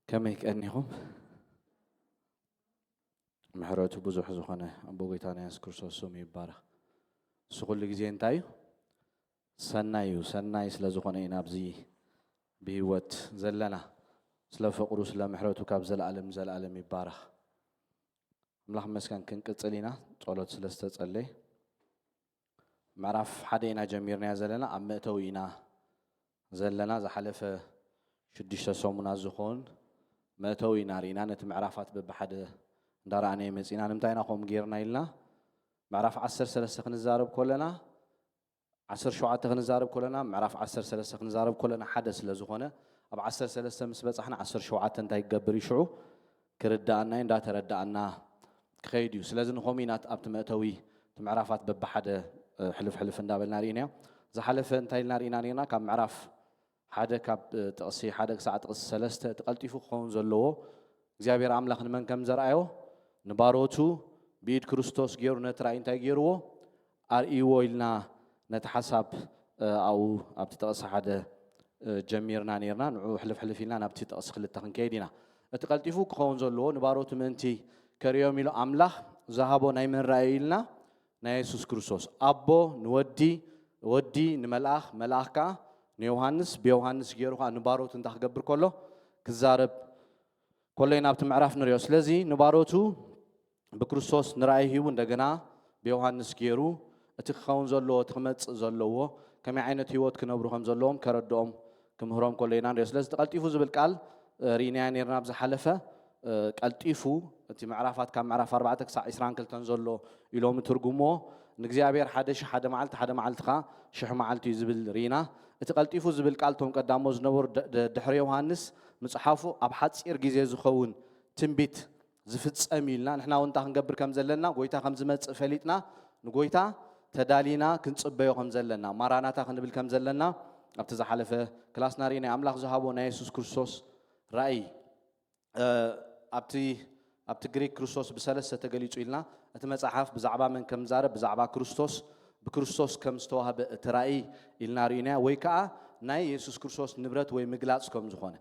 كما يكأنهم محرته بزح زخنة أبو جيتانا يذكر سوسومي بارا سقول لك زين تايو سناي سلا زخنة ينابزي بهوت زلنا سلا فقرو سلا محرته كاب زل عالم يبارا ملاح مسكن كن كتسلينا طولت سلا استسألي معرف حدينا جميرنا زلنا عمتوينا زلنا زحلف شديش سومنا زخون متوي نارينا نت معرفات ببحد داراني مسينا نمتاينا قوم غيرنا إلنا معرف 10 سلسة خنزارب كلنا 10 شعات خنزارب كلنا معرف 10 سلسة خنزارب كلنا حدث لزخونه أب 10 سلسة مسبت احنا 10 شعات انتي قبري شعو كردانا إن تردانا خيديو سلازن خومينات أبت متوي معرفات ببحد حلف ندابل نارينا زحلف انتي نارينا كم معرف حدا كاب تقصي حدا ساعة تقص سلسة تقلتي فوق خون زلوا زيابير عملاق من كم زرعيو نباروتو بيد كريستوس جيرو نتراين تاجيرو أريو إلنا نتحسب أو أبتتقص حدا جميرنا نيرنا نعو حلف إلنا نبتتقص خلت تخن كيدنا تقلتي فوق خون زلوا نباروتو منتي كريوم إلو عملاق ذهبوا نايمن رأيلنا نايسوس كريستوس أبو ودي ملاخكا نيوهانس بيوهانس جيروها نباروت انت خبر كله كزارب كلنا بتمعرف نريوس لذي نباروتو بكريستوس نرايه وندغنا بيوهانس جيرو اتخون زلو تخمص زلو كما عينت هيوت كنبرهم زلوم كردوم كمهروم كلنا نريوس لذي تقلطيفو زبل قال رينا نيرنا بزحلفه قلطيفو انت معرفات كم معرف 4 ساعه 20 كلتن زلو يلوم ترجمو نغزيابير حدا معلتخا شح معلتي زبل رينا اتقلطيفو زبل قالتهم قدامو زنبر دحر يوحنس مصحافو اب حصير غزي زخون تنبيت زفصميلنا نحنا وانتا خنغبر كم زلنا غويتا خم زمص فليطنا نغويتا تدالينا كنصبيو خم زلنا ماراناتا خنبل كم زلنا ابت زحلفه كلاسنا رينا املاح زهابو نا يسوع كريستوس راي ابت غريك كريستوس بسلسه تغليصو إلنا ات مصحاف بزعبا من كم زارب بزعبا كريستوس بكريستوس كم استوهب ترأي النارينا ويكا ناي يسوع كريستوس نبرت وي مغلاص كم زخونه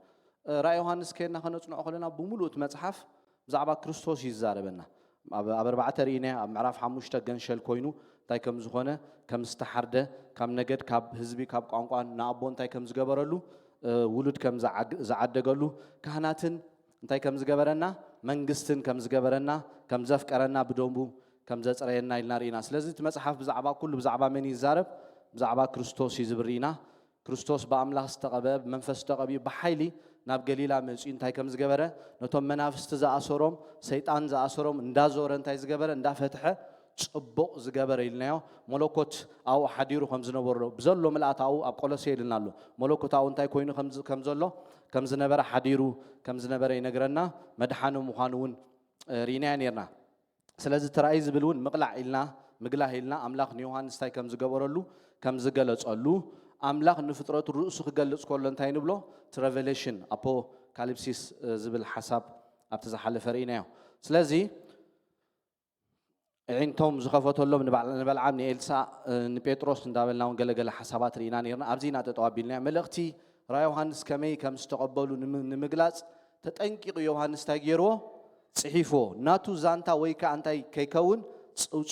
راي يوحنس كينا خنصنع خلنا بملوت مصحف بزعبا كريستوس يزاربنا اب 4 رينا معرف 5 جنشل كوينو تاي كم زخونه كم استحرده كم نجد كاب حزبي كاب قانقان نابون تاي كم زغبرلو ولود كم زعدغلو كهناتن انتي كم زغبرنا منغستن كم زغبرنا كم زفقرنا بدومبو كم زصرينا يلنارينا سلازي تمصحف بزعبا كل بزعبا من يزارب بزعبا كريستوس يزبرينا كريستوس بأملاح استقبب منفس تقبي بحيلي ناب غليلا مصي انتي كم زغبره نتوم منافست زاسوروم شيطان زاسوروم اندازور انتي زغبره اندا فتحه صبق زغبره يلنايو ملوكوت او حديرو كم زنبرو بزلو ملاتاو اب قولوسي يلنالو ملوكوتاو انتي كوينو كم زلو كم زنبره حديرو كم زنبره ينغرنا مدحانو مخانون رينا نيرنا سلازي تراي زبلون مقلع إلنا مقلع إلنا أملاك يوحنس تاي كم زغبرلو كم زغلصلو أملاك نفطرات الرؤوس خغلص كلن تاي نبلو تريفيليشن أبو كاليبسيس زبل حساب ابتزحل فرينا سلازي عينتهم زخفتولهم نبلعام نيلسا نبيتروس ندابلنا ونغلغل حسابات رينا نيرنا ابزينا تطوابيلنا ملختي را يوحنس كمي كم استقبلوا نمغلاص تطنقيق يوحنس تاي غيرو صحيفو ناتو زانتا ويكا انتي كيكون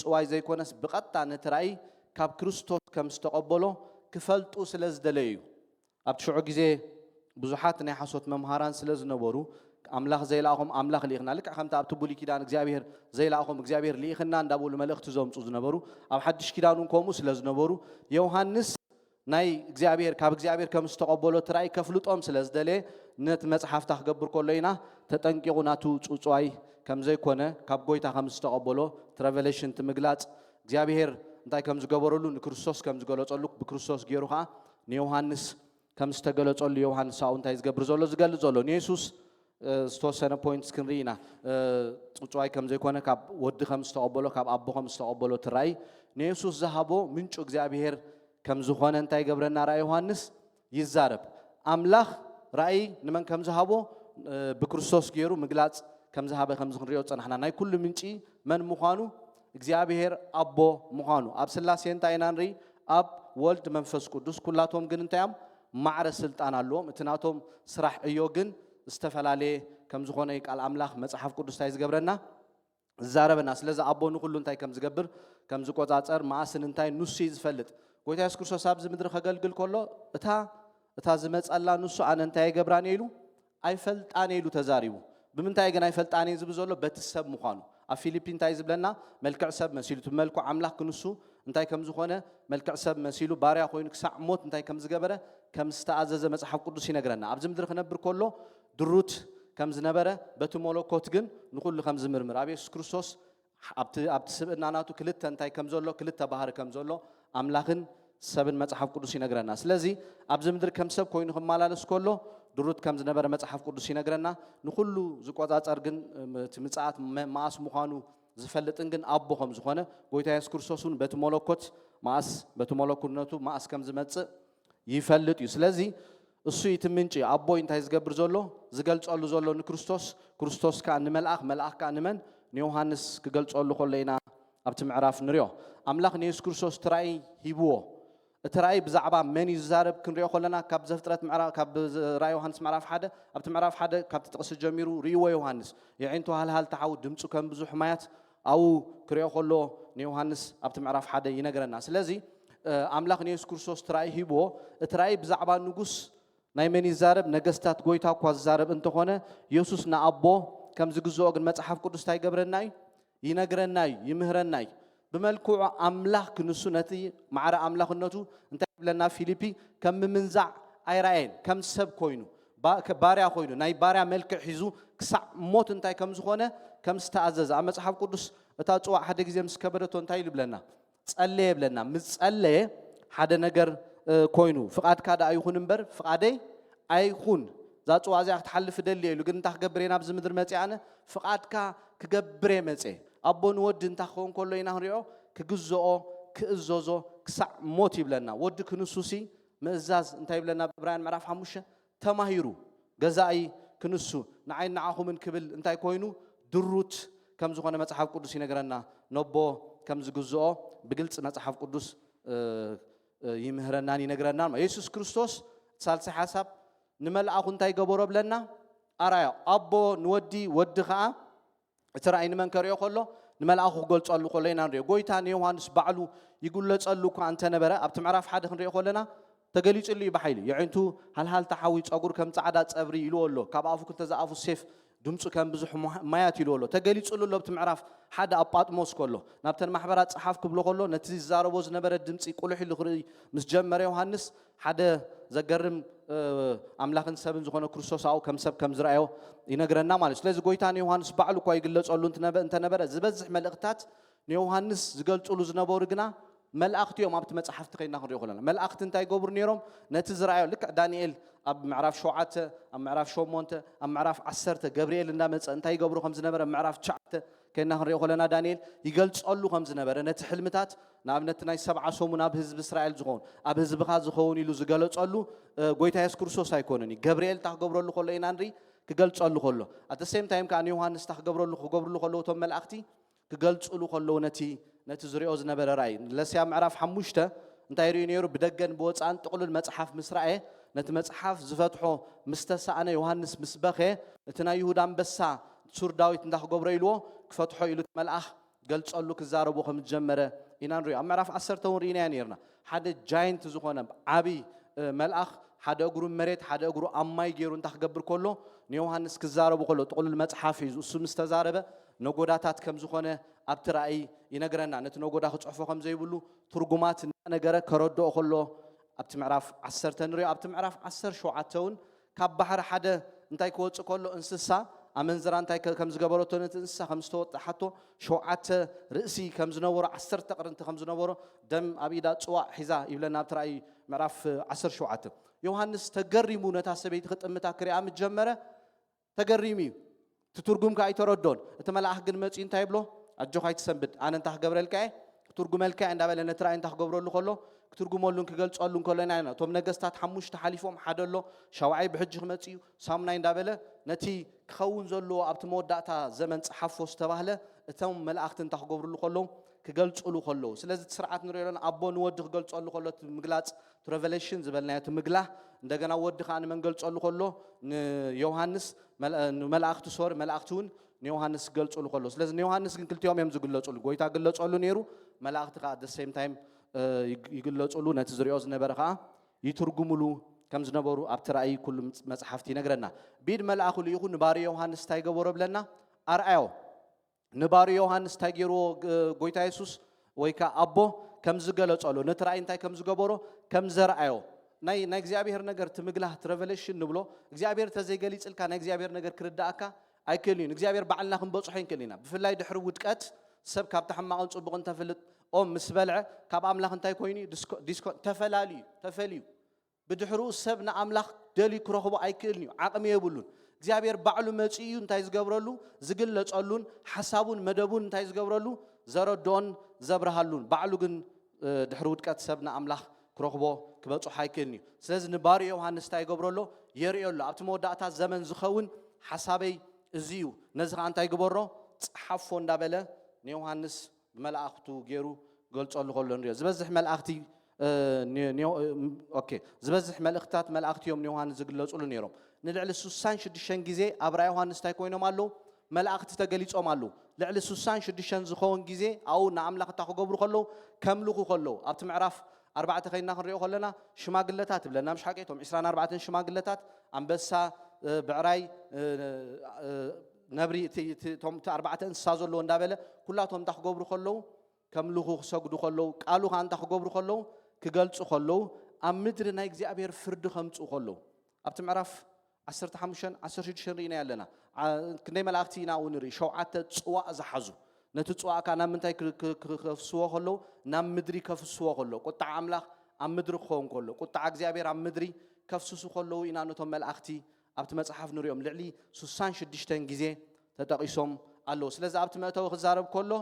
صواي زيكونس بقطع نتراي كاب كريستوس كم استقبلوا كفلطو سلازدليو ابتشعو غزي بزحات ناي حسوت ممهاران سلازنبرو املاح زيلاهم املاح ليخنا لك خمتا ابتبولي كيدان اغزابير زيلاهم اغزابير ليخنا اندابول ملእክቱ زومصو زنبرو اب حدش كيدانون كومو سلازنبرو يوحنس ناي اغزابير كاب اغزابير كم استقبلوا تراي كفلطوم سلازدلي نت مصحف تخبر كلينا تطنقيقو ناتو صواي كم زي كونه كاب غويتا كم استقبلوا تريفيليشن تمغلاص اغزابير انتي كم زغبرلو نكريستوس كم زغلصلو بكريستوس غيروها نيوحنس كم استغلصلو يوحنس اون تاي زغبر زلو زغلصلو نيسوس ستوسنا بوينتس كنرينا صواي كم زي كونه كاب ود كم استقبلوا كاب ابو كم استقبلوا تراي نيسوس زهابو منچو اغزابير كم زخونه انتي غبرنا را يوحنس يزارب املاح راي نمن كم زهابو بكريستوس غيرو مغلاص كم زهابه كم زخريو صنحنا ناي كل منچي من مخانو እግዚአብሔር አቦ መሆኑ አብ ስላሴ እንታይናንሪ አብ ወልድ መንፈስ ቅዱስ ኩላቶም ግን እንታያም ማዕረ ስልጣን አለዎም እትናቶም ስራሕ እዩ ግን استفلالي كم زخونه قال أملاخ مصحف قدس تاي زغبرنا زاربنا ስለዚ አቦ ንኩሉ እንታይ ከም ዝገብር ከም ዝቆጻጸር ማስን እንታይ ንሱ ይዝፈልጥ ጎይታ ኢየሱስ ክርስቶስ ኣብዚ ምድሪ ከገልግል ከሎ እታ ዝመጻላ ንሱ አነ እንታይ ይገብራን ኢሉ ኣይፈልጣን ኢሉ ተዛሪቡ ብምንታይ ግን ኣይፈልጣን ዝብዘሎ በትሰብ ምዃኑ ኣብ ፊሊፒን እንታይ ዝብለና መልክዕ ሰብ መሲሉ መልክዕ አምላክ ክንሱ እንታይ ከም ዝኾነ መልክዕ ሰብ መሲሉ ባሪያ ኮይኑ ክሳዕ ሞት እንታይ ከም ዝገበረ ከም ዝተኣዘዘ መጽሓፍ ቅዱስ ይነግረና ኣብዚ ምድሪ ክነብር ከሎ ድሩት ከም ዝነበረ በቲ መለኮት ግን ንኩሉ ከም ዝምርምር ኣብ ኢየሱስ ክርስቶስ ኣብቲ ስብእናናቱ ክልተ እንታይ ከም ዘሎ ክልተ ባህሪ ከም ዘሎ አምላኽን ሰብን መጽሐፍ ቅዱስ ይነግረና ስለዚ ኣብዚ ምድሪ ከም ሰብ ኮይኑ ክመላለስ ከሎ ድሩት ከም ዝነበረ መጽሐፍ ቅዱስ ይነግረና ንኩሉ ዝቆጻጸር ግን ምጽአት ማስ ምዃኑ ዝፈልጥን ግን አቦ ከም ዝኾነ ጎይታ ኢየሱስ ክርስቶስን በቲ መለኮት ማስ በቲ መለኮትነቱ ማስ ከም ዝመጽእ ይፈልጥ እዩ ስለዚ እሱ ይትምንጭ አቦይ እንታይ ዝገብር ዘሎ ዝገልጸሉ ዘሎ ንክርስቶስ ክርስቶስ ካ ንመልአኽ መልአኽ ካ ንመን ንዮሐንስ ክገልጸሉ ኮለይና ኣብቲ ምዕራፍ ንሪኦ አምላኽ ንኢየሱስ ክርስቶስ ትራእይ ሂብዎ እቲ ራእይ ብዛዕባ መን ይዛረብ ክንሪኦ ኮለና ካብ ዘፍጥረት ምዕራፍ ካብ ራእይ ዮሐንስ ምዕራፍ 1 ኣብቲ ምዕራፍ 1 ካብቲ ጥቕሲ ጀሚሩ ሪእዎ ዮሐንስ የዒንቱ ሃልሃል ተሓው ድምፁ ከም ብዙሕ ማያት አው ክሪኦ ኮሎ ንዮሐንስ ኣብቲ ምዕራፍ 1 ይነግረና ስለዚ አምላኽ ንኢየሱስ ክርስቶስ ትራእይ ሂብዎ እቲ ራእይ ብዛዕባ ንጉስ ናይ መን ይዛረብ ነገስታት ጎይታ እኳ ዝዛረብ እንተኾነ ኢየሱስ ንአቦ ከም ዝግዝኦ ግን መጽሐፍ ቅዱስ እንታይ ይገብረናይ ይነግረናይ ይምህረናይ بملكو أملاك كنسو نتي معرى أملاكنتو أنت لنا فيليبي كم منزع أيرين كم سب كوينو باريا كوينو ناي باريا ملك حزو كسع موت أنت كم زخونة كم استعزز أما صحاب قدس تاتوا حد جزيم سكبرتو أنت يلبلنا تسألي بلنا متسألي حدا نجر كوينو فقاد كذا أيخون بر فقادي أيخون ذات وازع تحلف دليل لو كنت تخبرين أبز مدر متيانه فقاد كجبري متي أبون ود أنت خون كله ينهريو كجزء كإزازو كسع موت يبلنا ود كنسوسي مزاز أنت يبلنا براين معرف حموشة تماهيرو جزائي كنسو نعين نعاهم من قبل أنت يكوينو دروت كم زخانة مصحف قدس ينقرنا نبو كم زجزء بقلت مصحف قدس يمهرنا ينقرنا يسوع كريستوس سالس حسب نمل أخون تاي جبورب لنا أرايا أبو نودي ودخا ترى إن من كريو خلّو نمل أخو قلت قالوا خلّينا نريو قويتان يوحنس بعلو يقول لك قالوا كأنت نبرة أبتمعرف حد خنريو خلّنا تقليش اللي بحيلي يعني هل تحاويت أقول كم تعداد أبري يلولو كابافو كنت زعفو السيف دمتو كان بزح مايات يلولو تقليش قالوا له بتمعرف حد أبات موس كله نبتن محبرات صحاف قبله خلّو نتيجة زاروز نبرة دمتي يقولوا حلو خري مسجمر يوحنس حد زجرم أملاكن سبن زخانة كريستوس أو كم سب كم زرعه ينقرنا مالش لازم قويتان يوحنس بعلو كوي قلت قالوا أنت نبرة زبزح ملقتات يوحنس قلت قالوا زنبورجنا ملأخت يوم أبت متصحف تقينا خريو خلنا ملأخت أنت يجبر نيرهم نتزرعه لك دانيال أب معرف شوعته أم معرف شو مونته أم معرف عسرته جبريل النامس أنت يجبروا خمس نبرة معرف شعته كنا خريو خلنا دانيال يقلت قالوا خمس نبرة نتحلمتات نابنتنا 7 سومنا بحزب إسرائيل زخون أبحزب خاز زخون يلوز قالوا قالوا قويت هيس كرسوس هيكونني جبريل تحجبروا له خلنا ينانري كقلت قالوا خلوا at the same time كان يوحنس تحجبروا له خلوا توم ملأختي كقلت قالوا خلوا نتزرع أزنا برراي لسيا معرف حموشته أنت يرينيرو بدقن بوتس أنت تقول المصحف مصرعه نتمصحف زفتحه مستسعنا يوحنس مسبخه نتنا يهودا بسا سور داويت ندخ جبريلو كفتحه يلو ملأخ قلت قالوا كزاربو خم جمرة ينانري أم معرف 10 تون رينيرنا حد جاينت زخونه عبي ملأخ حد أجرو مريت حد أجرو أماي جيرون تخجبر كله يوحنس كزاربو كله تقول المصحف يسوع مستزاربه نقوداتات كم زخونه أبترأي ينقرنا نتنقودا خد عفوا خم زي بقولوا ترجمات نقرأ كردو خلوا أبتمعرف 10 تنري أبتمعرف 10 شو عتون كبحر حدا أنتي كوتش كله إنسسا أمن زران أنتي كم زجبرو تونت إنسسا 5 حتى شو عت رأسي كم زنور 10 تقرن خم زنور دم أبيدا سوا حذاء يبلنا أبترأي معرف 10 شو عت يوحنس تجرمو نتحسبيت خد متأكري أم الجمرة تجرمي تترجم كأي تردون تملا أحد المتين أنت يبلو أجوخاي تسبت أنا أنت حجبر الكاي ترجم الكاي عند بالنا ترى أنت حجبر له خلوا ترجم لهم كقلت قالوا كلنا أنا توم نجست حموش تحالفهم حدا له شواعي بحج خمتيو سامنا عند باله نتي خون زلوا أبتمود دعتا زمن حفظ تبهله توم ملا أخت أنت حجبر له خلوا ክገልጹሉ ከለው ስለዚ ስርዓት ንሪዮን አቦ ንወዲ ክገልጸሉ ከሎ ምግላጽ ሬቨሌሽን ዝበልናዮ ትምግላህ እንደገና ወዲ ካን መንገልጸሉ ከሎ ንዮሐንስ መላእክቱ ሶር መላእክቱን ንዮሐንስ ገልጸሉ ከሎ ስለዚ ንዮሐንስ ግን ክልቲኦም እዮም ዝግለጹሉ ጎይታ ገለጸሉ ነይሩ መላእክት ካ the same time ይግለጹሉ ነቲ ዝሪኦ ዝነበረ ካ ይትርጉሙሉ ከም ዝነበሩ ኣብቲ ራእይ ኩሉ መጽሓፍቲ ይነግረና ቢድ መልአኹ ልይኹ ንባሪ ዮሐንስ ታይ ገበሮ ብለና ኣርአዮ ንባሪ ዮሐንስ ታይ ገይሮ ጎይታ ኢየሱስ ወይካ አቦ ከም ዝገለጸሉ ነቲ ራእይ እንታይ ከም ዝገበሮ ከም ዘርአዮ ናይ እግዚአብሔር ነገር ትምግላህ ሬቨሌሽን ንብሎ እግዚአብሔር ተዘይገሊጽልካ ናይ እግዚአብሔር ነገር ክርዳእካ ኣይክእልን እግዚአብሔር ባዕልና ክንበጽሖ ይንክልና ብፍላይ ድሕሪ ውድቀት ሰብ ካብ ተሐማቕን ጽቡቕን ተፍልጥ ኦም ምስ በልዐ ካብ ኣምላኽ እንታይ ኮይኑ ተፈልዩ ብድሕሩ ሰብ ንኣምላኽ ደሊ ክረኽቦ ኣይክእልን እዩ ዓቕሚ የብሉን እግዚአብሔር ባዕሉ መጽዩ እንታይ ዝገብረሉ ዝግለጸሉን ሐሳቡን መደቡን እንታይ ዝገብረሉ ዘረዶን ዘብርሃሉን ባዕሉ ግን ድሕሪ ውድቀት ሰብ ንኣምላኽ ክረኽቦ ክበጽሖ ኣይክእልን እዩ ስለዚ ንባሪ ዮሐንስ እንታይ ይገብረሎ የርእየሉ ኣብቲ መወዳእታ ዘመን ዝኸውን ሓሳበይ እዚዩ ነዚ ኸ እንታይ ግበሮ ጽሓፎ እንዳበለ ንዮሐንስ ብመላእኽቱ ገይሩ ገልጸሉ ከሎ ንሪኦ ዝበዝሕ መላእኽቲ ዝበዝሕ መልእኽትታት መላእኽቲ እዮም ንዮሐንስ ዝግለጹሉ ነይሮም ንልዕሊ 66 ግዜ ኣብ ራእይ ዮሐንስ እንታይ ኮይኖም ኣለዉ መላእኽቲ ተገሊጾም ኣለዉ ልዕሊ 66 ዝኸውን ግዜ ኣብኡ ንኣምላኽ እንታይ ክገብሩ ከለዉ ከምልኹ ከለዉ ኣብቲ ምዕራፍ 4 ከይድና ክንሪኦ ከለና ሽማግለታት ብለና ምሽሓቄቶም 24 ሽማግለታት ኣንበሳ ብዕራይ ነብሪ ቶም 4 እንስሳ ዘለዎ እንዳበለ ኩላቶም እንታይ ክገብሩ ከለዉ ከምልኹ ክሰግዱ ከለዉ ቃሉ ኸ እንታይ ክገብሩ ከለዉ ክገልጹ ከለዉ ኣብ ምድሪ ናይ እግዚአብሔር ፍርዲ ከምፁ ከለዉ ኣብቲ ምዕራፍ 15 16 ርኢና ያለና ክንደይ መላእክቲ ኢና ንርኢ 7 ጽዋእ ዝሓዙ ነቲ ጽዋእካ ናብ ምንታይ ከፍስዎ ከለዉ ናብ ምድሪ ከፍስዎ ከለዉ ቁጣዕ ኣምላኽ ኣብ ምድሪ ክኸውን ከሎ ቁጣዕ እግዚአብሔር ኣብ ምድሪ ከፍስሱ ከለዉ ኢና ነቶም መላእክቲ ኣብቲ መጽሓፍ ንሪኦም ልዕሊ 66 ግዜ ተጠቂሶም ኣለዉ ስለዚ ኣብቲ መእተዊ ክዛረብ ከሎ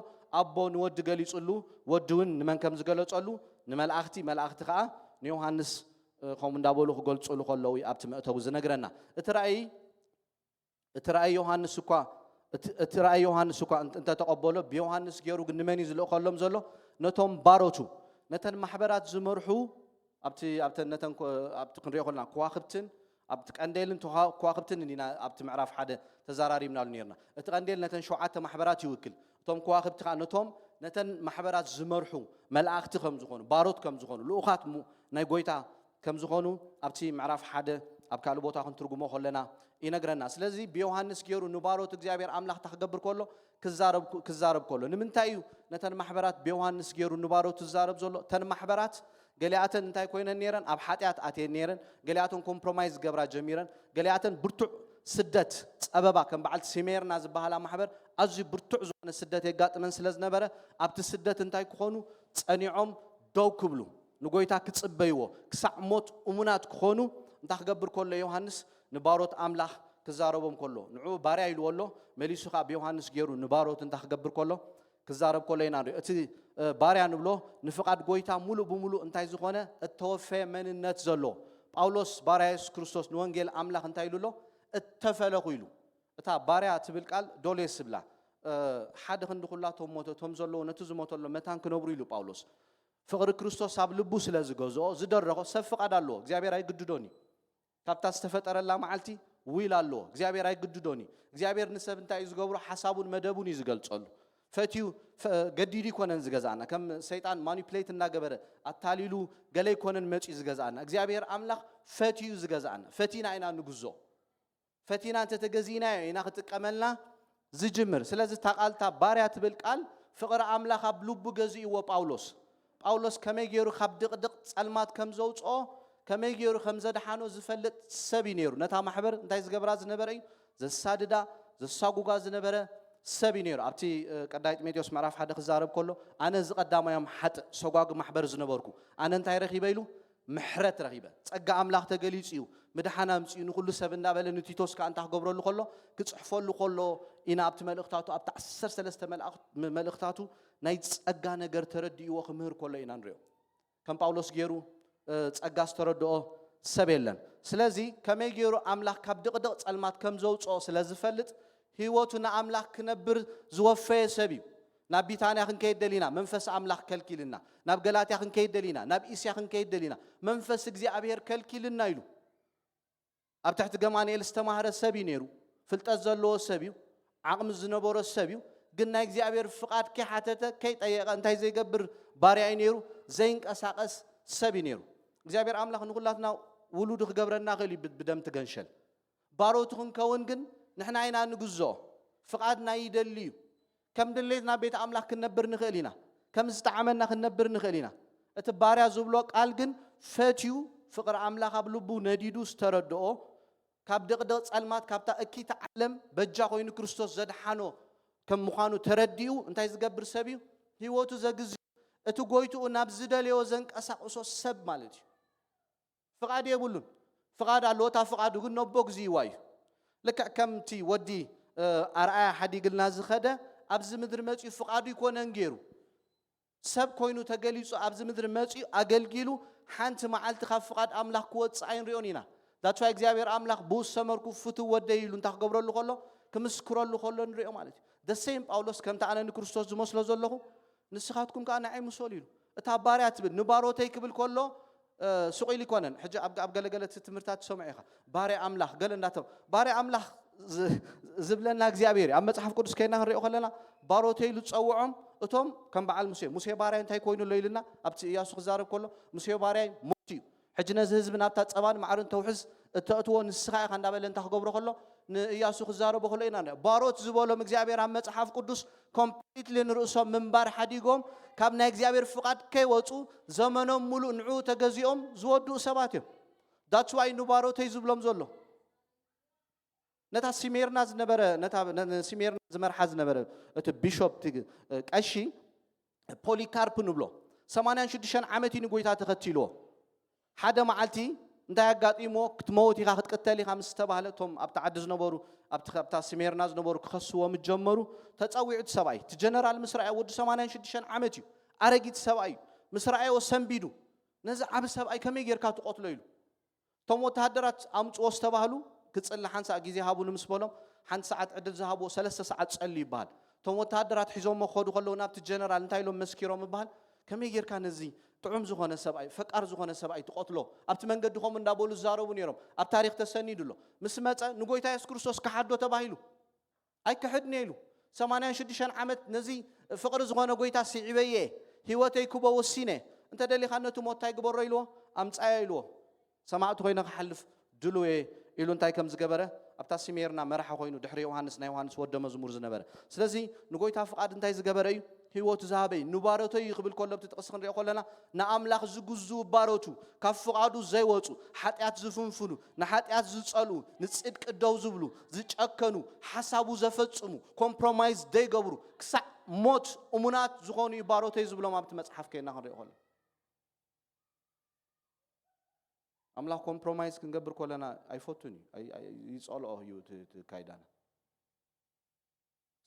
ኣቦ ንወዲ ገሊጹሉ ወዲ እውን ንመን ከም ዝገለጸሉ ንመላእክቲ መላእክቲ ከዓ ንዮሐንስ ከምኡ እንዳበሉ ክገልጹሉ ከለዉ ኣብቲ መእተዊ ዝነግረና እቲ ራእይ ዮሐንስ እኳ እንተተቐበሎ ብዮሐንስ ገይሩ ግን ንመን እዩ ዝልእኸሎም ዘሎ ነቶም ባሮቱ ነተን ማሕበራት ዝመርሑ ኣብቲ ክንሪኦ ከለና ከዋኽብትን ኣብቲ ቀንዴልን ከዋኽብትን ኢና ኣብቲ ምዕራፍ 1 ተዘራሪብናሉ ነርና እቲ ቀንዴል ነተን 7 ማሕበራት ይውክል እቶም ከዋኽብቲ ከዓ ነቶም ነተን ማሕበራት ዝመርሑ መላእክቲ ከም ዝኾኑ ባሮት ከም ዝኾኑ ልኡኻት ናይ ጎይታ ከም ዝኾኑ ኣብቲ ምዕራፍ 1 ኣብ ካልእ ቦታ ክንትርጉሞ ከለና ይነግረና ስለዚ ብዮሐንስ ገይሩ ንባሮት እግዚአብሔር ኣምላኽ ተኽገብር ከሎ ክዛረብ ከሎ ንምንታይ እዩ ነተን ማሕበራት ብዮሐንስ ገይሩ ንባሮት ዝዛረብ ዘሎ ተን ማሕበራት ገሊኣተን እንታይ ኮይነን ነይረን ኣብ ሓጢኣት ኣትየን ነይረን ገሊኣተን ኮምፕሮማይዝ ገብራ ጀሚረን ገሊኣተን ብርቱዕ ስደት ጸበባ ከም በዓልቲ ሴሜርና ዝበሃላ ማሕበር ኣዝዩ ብርቱዕ ዝኾነ ስደት የጋጥመን ስለ ዝነበረ ኣብቲ ስደት እንታይ ክኾኑ ጸኒዖም ደው ክብሉ ንጎይታ ክጽበይዎ ክሳዕ ሞት እሙናት ክኾኑ እንታይ ክገብር ከሎ ዮሐንስ ንባሮት ኣምላኽ ክዛረቦም ከሎ ንዑ ባርያ ኢልዎ ኣሎ መሊሱ ከዓ ብዮሐንስ ገይሩ ንባሮት እንታይ ክገብር ከሎ ክዛረብ ከሎ ኢና ንሪኦ እቲ ባርያ ንብሎ ንፍቓድ ጎይታ ሙሉእ ብሙሉእ እንታይ ዝኾነ እተወፈየ መንነት ዘሎ ጳውሎስ ባርያ ኢየሱስ ክርስቶስ ንወንጌል ኣምላኽ እንታይ ኢሉ ኣሎ እተፈለኹ ኢሉ እታ ባርያ ትብል ቃል ዶሌስ ብላ ሓደ ክንዲ ኩላቶም ሞተቶም ዘለዉ ነቲ ዝሞተሎ መታን ክነብሩ ኢሉ ጳውሎስ ፍቕሪ ክርስቶስ ኣብ ልቡ ስለ ዝገዝኦ ዝደረኾ ሰብ ፍቓድ ኣለዎ እግዚአብሔር ኣይግድዶኒ ካብታ ዝተፈጠረላ መዓልቲ ዊል ኣለዎ እግዚአብሔር ኣይግድዶኒ እግዚአብሔር ንሰብ እንታይ እዩ ዝገብሮ ሓሳቡን መደቡን እዩ ዝገልጸሉ ፈትዩ ገዲዱ ይኮነን ዝገዛእና ከም ሰይጣን ማኒፕሌት እናገበረ ኣታሊሉ ገለ ይኮነን መጪ ዝገዛእና እግዚአብሔር ኣምላኽ ፈትዩ ዝገዛእና ፈቲና ኢና ንግዞ ፈቲና እንተተገዚና ኢና ክትጥቀመልና ዝጅምር ስለዚ ታቃልታ ባርያ ትብል ቃል ፍቕሪ ኣምላኽ ኣብ ልቡ ገዚእዎ ጳውሎስ ከመይ ገይሩ ካብ ድቕድቕ ጸልማት ከም ዘውፅኦ ከመይ ገይሩ ከም ዘድሓኖ ዝፈልጥ ሰብ እዩ ነይሩ ነታ ማሕበር እንታይ ዝገብራ ዝነበረ እዩ ዘሳድዳ ዘሳጉጋ ዝነበረ ሰብ እዩ ነይሩ ኣብቲ ቀዳይ ጢሞቴዎስ ምዕራፍ 1 ክዛረብ ከሎ ኣነ ዝቐዳማዮም ሓጥእ ሰጓግ ማሕበር ዝነበርኩ ኣነ እንታይ ረኺበ ኢሉ ምሕረት ረኺበ ጸጋ ኣምላኽ ተገሊጹ እዩ ምድሓና ምጽኡ ንኹሉ ሰብ እንዳበለ ንቲቶስ ከዓ እንታይ ክገብረሉ ከሎ ክጽሕፈሉ ከሎ ኢና ኣብቲ መልእኽታቱ ኣብቲ 13 መልእኽታቱ ናይ ጸጋ ነገር ተረዲእዎ ክምህር ከሎ ኢና ንሪኦ ከም ጳውሎስ ገይሩ ጸጋ ዝተረድኦ ሰብ የለን ስለዚ ከመይ ገይሩ ኣምላኽ ካብ ድቕድቕ ጸልማት ከም ዘውፅኦ ስለ ዝፈልጥ ህይወቱ ንኣምላኽ ክነብር ዝወፈየ ሰብ እዩ ናብ ቢታንያ ክንከይድ ደሊና መንፈስ ኣምላኽ ከልኪልና ናብ ገላትያ ክንከይድ ደሊና ናብ እስያ ክንከይድ ደሊና መንፈስ እግዚአብሔር ከልኪልና ኢሉ ኣብ ትሕቲ ገማንኤል ዝተማህረ ሰብ እዩ ነይሩ ፍልጠት ዘለዎ ሰብ እዩ ዓቕሚ ዝነበሮ ሰብ እዩ ግን ናይ እግዚአብሔር ፍቃድ ከይሓተተ ከይጠየቀ እንታይ ዘይገብር ባርያ እዩ ነይሩ ዘይንቀሳቀስ ሰብ እዩ ነይሩ እግዚአብሔር ኣምላኽ ንኹላትና ውሉድ ክገብረና ኸሊ ብደም ትገንሸል ባሮቱ ክንከውን ግን ንሕና ኢና ንግዝኦ ፍቃድና ይደሊ እዩ ከም ድሌትና ቤት ኣምላኽ ክንነብር ንኽእል ኢና ከም ዝተዓመና ክንነብር ንኽእል ኢና እቲ ባርያ ዝብሎ ቃል ግን ፈትዩ ፍቅሪ ኣምላኽ ኣብ ልቡ ነዲዱ ዝተረድኦ ካብ ደቕደቕ ጸልማት ካብታ እኪተ ዓለም በጃ ኮይኑ ክርስቶስ ዘድሓኖ ከም ምዃኑ ተረዲኡ እንታይ ዝገብር ሰብ እዩ ህይወቱ ዘግዝኡ እቲ ጎይትኡ ናብ ዝደልዮ ዘንቀሳቅሶ ሰብ ማለት እዩ ፍቃድ የብሉን ፍቃድ ኣለዎ እታ ፍቃዱ ግን ነቦግዚእዋ እዩ ልክዕ ከምቲ ወዲ ኣርኣያ ሓዲግልና ዝኸደ ኣብዚ ምድሪ መፂኡ ፍቃዱ ይኮነን ገይሩ ሰብ ኮይኑ ተገሊጹ ኣብዚ ምድሪ መፂኡ ኣገልጊሉ ሓንቲ መዓልቲ ካብ ፍቃድ ኣምላኽ ክወፅእ ኣይንሪኦን ኢና that's why እግዚአብሔር ኣምላኽ ብውሰመርኩ ፍትው ወደይ ኢሉ እንታይ ክገብረሉ ከሎ ክምስክረሉ ከሎ ንሪኦ ማለት እዩ the same ጳውሎስ ከምታ ኣነ ንክርስቶስ ዝመስሎ ዘለኹ ንስኻትኩም ከዓ ንዓይ ምሰሉ ኢሉ እታ ባርያ ትብል ንባሮተይ ክብል ከሎ ስቑኢል ይኮነን ሕጂ ኣብ ገለገለ ትምህርታት ሰምዑ ኢኻ ባርያ ኣምላኽ ገለ እንዳተው ባርያ ኣምላኽ ዝብለና እግዚአብሔር ኣብ መጽሓፍ ቅዱስ ከይና ክንሪኦ ከለና ባሮተይ ኢሉ ፀውዖም እቶም ከም በዓል ሙሴ ባርያ እንታይ ኮይኑ ኣሎ ኢልና ኣብቲ ኢያሱ ክዛረብ ከሎ ሙሴ ባርያ ሞት እዩ ሕጂ ነዚ ህዝቢ ናብታ ፀባን ማዕርን ተውሕዝ እተእትዎ ንስኻ ኢኻ እንዳበለ እንታይ ክገብሮ ከሎ ንኢያሱ ክዛረቦ ከሎ ኢና ባሮት ዝበሎም እግዚአብሔር ኣብ መጽሓፍ ቅዱስ ኮምፕሊትሊ ንርእሶም ምንባር ሓዲጎም ካብ ናይ እግዚአብሔር ፍቃድ ከይወፁ ዘመኖም ሙሉእ ንዑ ተገዚኦም ዝወድኡ ሰባት እዮም that's why ንባሮተይ ዝብሎም ዘሎ ነታ ሲሜርና ዝነበረ ነታ ሲሜርና ዝመርሓ ዝነበረ እቲ ቢሾፕ ቀሺ ፖሊካርፕ ንብሎ 86 ዓመት እዩ ንጎይታ ተኸቲልዎ ሓደ መዓልቲ እንታይ ኣጋጢሞ ክትመውት ኢኻ ክትቅተል ኢኻ ምስ ተባህለ እቶም ኣብቲ ዓዲ ዝነበሩ ኣብታ ሲሜርና ዝነበሩ ክኸስዎም ጀመሩ ተፀዊዑት ሰብኣይ እቲ ጀነራል ምስ ረኣዮ ወዲ 86 ዓመት እዩ ኣረጊት ሰብኣይ እዩ ምስ ረኣዮ ሰንቢዱ ነዚ ዓብ ሰብኣይ ከመይ ጌርካ ትቆትሎ ኢሉ እቶም ወተሃደራት ኣምፅዎ ዝተባህሉ ክፅሊ ሓንሳ ግዜ ሃቡሉ ምስ በሎም ሓንቲ ሰዓት ዕድል ዝሃብዎ 3 ሰዓት ጸሊ ይበሃል እቶም ወተሃደራት ሒዞም መኸዱ ከለዉ ናብቲ ጀነራል እንታይ ኢሎም መስኪሮም ይበሃል ከመይ ጌርካ ነዚ ጥዑም ዝኾነ ሰብኣይ ፈቃር ዝኾነ ሰብኣይ ትቆትሎ ኣብቲ መንገድኹም እንዳበሉ ዝዛረቡ ነይሮም ኣብ ታሪክ ተሰኒዱሎ ምስ መፀ ንጎይታ ኢየሱስ ክርስቶስ ክሓዶ ተባሂሉ ኣይክሕድኒ ኢሉ 86 ዓመት ነዚ ፍቅሪ ዝኾነ ጎይታ ስዒበየ ህይወተይ ክቦ ወሲነ እንተ ደሊኻ ነቲ ሞት እንታይ ግበሮ ኢልዎ ኣምፃያ ኢልዎ ሰማዕቲ ኮይነ ክሓልፍ ድልዌ ኢሉ እንታይ ከም ዝገበረ ኣብታ ሲሜርና መራሒ ኮይኑ ድሕሪ ዮሃንስ ናይ ዮሃንስ ወደ መዝሙር ዝነበረ ስለዚ ንጎይታ ፍቃድ እንታይ ዝገበረ እዩ ህይወቱ ዝሃበይ ንባሮተይ ይኽብል ከሎ ብትጥቅስ ክንሪኦ ከለና ንኣምላኽ ዝግዝኡ ባሮቱ ካብ ፍቃዱ ዘይወፁ ሓጢኣት ዝፍንፍኑ ንሓጢኣት ዝፀልኡ ንፅድቂ ደው ዝብሉ ዝጨከኑ ሓሳቡ ዘፈፅሙ ኮምፕሮማይዝ ዘይገብሩ ክሳዕ ሞት እሙናት ዝኾኑ ባሮተይ ዝብሎም ኣብቲ መፅሓፍ ከይና ክንሪኦ ከለና ኣምላኽ ኮምፕሮማይዝ ክንገብር ከለና ኣይፈቱን ይፀልኦ እዩ ካይዳና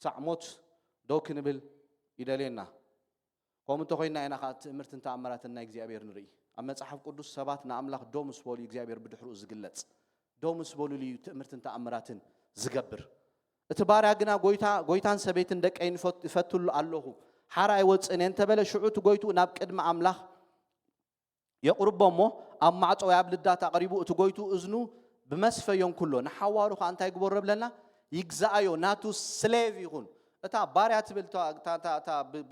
ሳዕ ሞት ደው ክንብል ይደልየና ከምኡ እንተኮይንና ኢና ከዓ ትእምርትን ተኣምራትን ናይ እግዚኣብሔር ንርኢ ኣብ መጽሓፍ ቅዱስ ሰባት ንኣምላኽ ዶ ምስ በሉ እግዚኣብሔር ብድሕሪኡ ዝግለጽ ዶ ምስ በሉ እዩ ትእምርትን ተኣምራትን ዝገብር እቲ ባርያ ግና ጎይታን ሰበይትን ደቀይን ይፈትሉ ኣለኹ ሓራ ኣይወፅእን እንተበለ ሽዑት ጎይቱ ናብ ቅድሚ ኣምላኽ የቕርቦሞ ኣብ ማዕጾ ኣብ ልዳት ኣቕሪቡ እቲ ጎይቱ እዝኑ ብመስፈዮም ኩሎ ንሓዋሩ ከዓ እንታይ ግበሮ ብለና ይግዛኣዮ ናቱ ስሌቭ ይኹን እታ ባርያ ትብል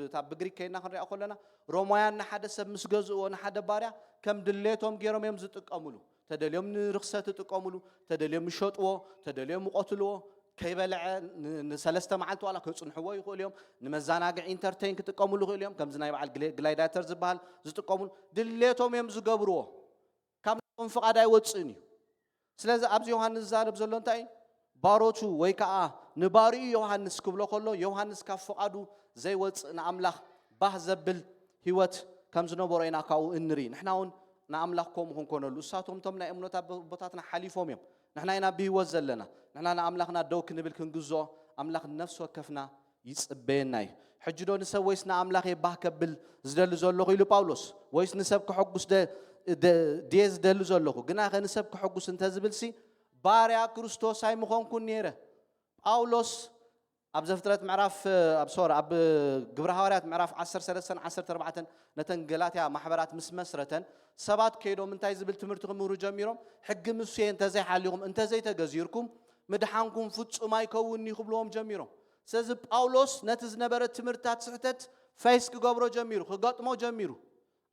እታ ብግሪክ ከይና ክንሪኣ ከለና ሮማውያን ንሓደ ሰብ ምስ ገዝእዎ ንሓደ ባርያ ከም ድሌቶም ገይሮም እዮም ዝጥቀሙሉ ተደልዮም ንርክሰት ይጥቀሙሉ ተደልዮም ይሸጥዎ ተደልዮም ይቆትልዎ ከይበልዐ ንሰለስተ መዓልቲ ዋላ ከጽንሕዎ ይኽእሉ እዮም ንመዘናግዒ ኢንተርቴይን ክጥቀሙሉ ይኽእሉ እዮም ከምዚ ናይ በዓል ግላይዳተር ዝበሃል ዝጥቀሙሉ ድሌቶም እዮም ዝገብርዎ ካብ ናቶም ፍቃድ ኣይወፅእን እዩ ስለዚ ኣብዚ ዮሃንስ ዝዛረብ ዘሎ እንታይ ባሮቱ ወይ ከዓ ንባሪኡ ዮሃንስ ክብሎ ከሎ ዮሃንስ ካብ ፍቃዱ ዘይወፅእ ንኣምላኽ ባህ ዘብል ህይወት ከም ዝነበሮ ኢና ካብኡ እንርኢ ንሕና እውን ንኣምላኽ ከምኡ ክንኮነሉ እሳቶም እቶም ናይ እምነት ቦታትና ሓሊፎም እዮም ንሕና ኢና ብህይወት ዘለና ንሕና ንኣምላኽና ደው ክንብል ክንግዝኦ ኣምላኽ ነፍሲ ወከፍና ይፅበየና እዩ ሕጂ ዶ ንሰብ ወይስ ንኣምላኽ ባህ ከብል ዝደሊ ዘለኹ ኢሉ ጳውሎስ ወይስ ንሰብ ክሐጉስ ድየ ዝደሊ ዘለኹ ግና ኸ ንሰብ ክሐጉስ እንተዝብልሲ ባርያ ክርስቶስ ኣይምኾንኩን ነይረ ጳውሎስ ኣብ ዘፍጥረት ምዕራፍ ኣብ ግብረ ሐዋርያት ምዕራፍ 13 14 ነተን ገላትያ ማሕበራት ምስ መስረተን ሰባት ከይዶም እንታይ ዝብል ትምህርቲ ክምሩ ጀሚሮም ሕጊ ሙሴ እንተዘይሓሊኹም እንተዘይተገዚርኩም ምድሓንኩም ፍጹም ኣይከውን ይኽብልዎም ጀሚሮም ስለዚ ጳውሎስ ነቲ ዝነበረ ትምህርታት ስሕተት ፌስ ክገብሮ ጀሚሩ ክገጥሞ ጀሚሩ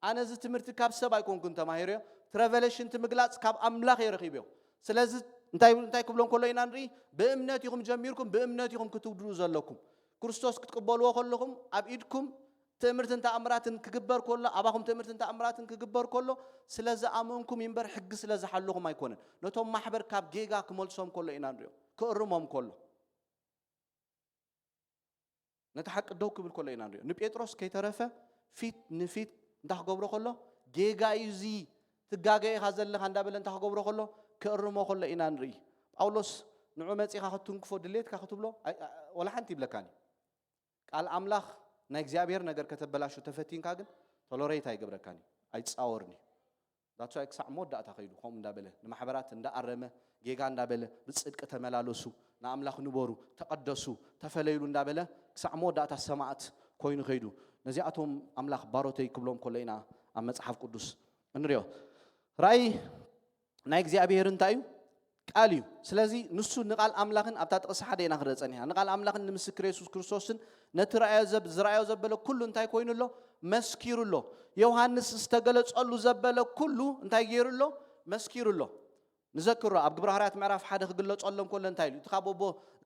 ኣነ እዚ ትምህርቲ ካብ ሰብ ኣይኮንኩን ተማሂረ ትሬቨሌሽን ትምግላጽ ካብ ኣምላኽ የረኺብዮ ስለዚ እንታይ ክብሎም ከሎ ኢና ንርኢ ብእምነት ይኹም ጀሚርኩም ብእምነት ይኹም ክትውድኡ ዘለኩም ክርስቶስ ክትቀበልዎ ከለኹም ኣብ ኢድኩም ትምህርትን ተኣምራትን ክግበር ከሎ ኣባኹም ትምህርትን ተኣምራትን ክግበር ከሎ ስለዚ ኣመንኩም ይንበር ሕጊ ስለዚ ሓለኹም ኣይኮነን ነቶም ማሕበር ካብ ጌጋ ክመልሶም ከሎ ኢና ንሪኦ ክእርሞም ከሎ ነቲ ሓቂ ደው ክብል ከሎ ኢና ንሪኦ ንጴጥሮስ ከይተረፈ ፊት ንፊት እንዳክገብሮ ከሎ ጌጋ እዚ ትጋገይ ኢኻ ዘለኻ እንዳበለ እንዳክገብሮ ከሎ ክእርሞ ከሎ ኢና ንርኢ ጳውሎስ ንዑ መጺኻ ክትንክፎ ድሌትካ ክትብሎ ወላ ሓንቲ ይብለካኒ ቃል ኣምላኽ ናይ እግዚአብሔር ነገር ከተበላሹ ተፈቲንካ ግን ቶሎሬት ኣይገብረካኒ ኣይጻወርኒ ዳትስ ዋይ ክሳዕ ሞዳእታ ኸይዱ ከም እንዳበለ ንማሕበራት እንዳኣረመ ጌጋ እንዳበለ ብጽድቅ ተመላለሱ ንኣምላኽ ንበሩ ተቀደሱ ተፈለይሉ እንዳበለ ክሳዕ ሞዳእታ ሰማዕት ኮይኑ ኸይዱ ነዚኣቶም ኣምላኽ ባሮተይ ክብሎም ከሎ ኢና ኣብ መጽሓፍ ቅዱስ እንሪኦ ራእይ ናይ እግዚአብሔር እንታይ እዩ ቃል እዩ ስለዚ ንሱ ንቃል ኣምላኽን ኣብታ ጥቕሲ ሓደ ኢና ክረፀኒያ ንቃል ኣምላኽን ንምስክር ኢየሱስ ክርስቶስን ነቲ ዝረአዮ ዘበለ ኩሉ እንታይ ኮይኑሎ መስኪሩሎ ዮሐንስ ዝተገለጸሉ ዘበለ ኩሉ እንታይ ገይሩሎ መስኪሩሎ ንዘክሮ ኣብ ግብረ ሐዋርያት ምዕራፍ 1 ክግለጸሎም ከሎ እንታይ ኢሉ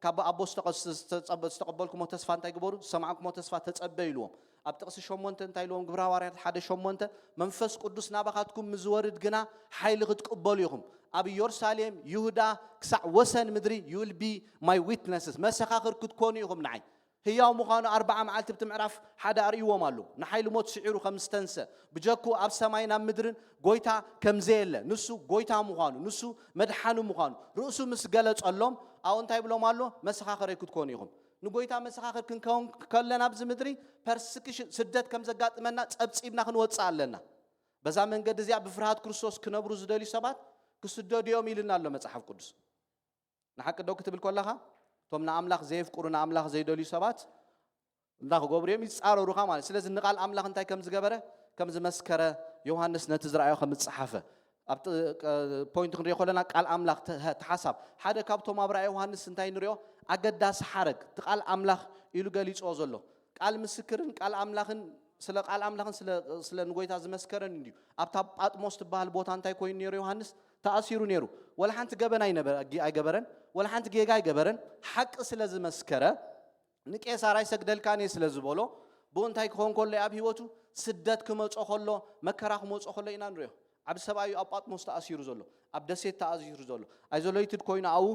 ካብ ኣቦ ዝተቀበልኩሞ ተስፋ እንታይ ግበሩ ሰማዕኩሞ ተስፋ ተጸበይልዎም ኣብ ጥቕሲ 8 እንታይ ኢልዎም ግብረ ሐዋርያት 1:8 መንፈስ ቅዱስ ናባኻትኩም ምዝወርድ ግና ሓይሊ ክትቅበሉ ኢኹም ኣብ ኢየሩሳሌም ይሁዳ ክሳዕ ወሰን ምድሪ you will be my witnesses መሰኻኽር ክትኮኑ ኢኹም ንዓይ ህያው ምዃኑ 40 መዓልቲ ብቲ ምዕራፍ ሓደ ኣርእይዎም ኣሎ ንሓይሊ ሞት ስዒሩ ከም ዝተንሰ ብጀኩ ኣብ ሰማይን ኣብ ምድርን ጎይታ ከምዘየለ ንሱ ጎይታ ምዃኑ ንሱ መድሓኑ ምዃኑ ርእሱ ምስ ገለጸሎም ኣብ እንታይ ብሎም ኣሎ መሰኻኽረይ ክትኮኑ ኢኹም ንጎይታ መሰኻኽር ክንከውን ከለና ኣብዚ ምድሪ ፐርሲክሽን ስደት ከም ዘጋጥመና ጸብጺብና ክንወፅእ ኣለና በዛ መንገዲ እዚኣ ብፍርሃት ክርስቶስ ክነብሩ ዝደልዩ ሰባት ክስደድዮም ኢልና ኣሎ መጽሓፍ ቅዱስ ንሓቂ ደው ክትብል ከለኻ ቶም ንኣምላኽ ዘይፍቅሩ ንኣምላኽ ዘይደልዩ ሰባት እንዳክገብሩ ይጻረሩኻ ማለት ስለዚ ንቃል ኣምላኽ እንታይ ከም ዝገበረ ከም ዝመስከረ ዮሐንስ ነቲ ዝረአዮ ከም ዝጸሓፈ ኣብ ፖይንት ክንሪኦ ከለና ቃል ኣምላኽ ተሓሳብ ሓደ ካብቶም ኣብ ራእይ ዮሐንስ እንታይ ንሪኦ ኣገዳሲ ሓረግ እቲ ቃል ኣምላኽ ኢሉ ገሊፅዎ ዘሎ ቃል ምስክርን ቃል ኣምላኽን ስለ ቃል ኣምላኽን ስለ ንጎይታ ዝመስከረን እንዲዩ ኣብታ ጳጥሞስ ትበሃል ቦታ እንታይ ኮይኑ ነይሩ ዮሐንስ ተኣሲሩ ነይሩ ወላ ሓንቲ ገበና ኣይገበረን ወላ ሓንቲ ጌጋ ኣይገበረን ሓቂ ስለ ዝመስከረ ንቄሳር ኣይሰግደልካን ስለ ዝበሎ ብኡ እንታይ ክኾን ከሎ ኣብ ሂወቱ ስደት ክመጾ ከሎ መከራ ክመጾ ከሎ ኢና ንሪኦ ኣብ ሰብኣዩ ኣብ ጳጥሞስ ተኣሲሩ ዘሎ ኣብ ደሴት ተኣሲሩ ዘሎ ኣይዞሌትድ ኮይኑ ኣብኡ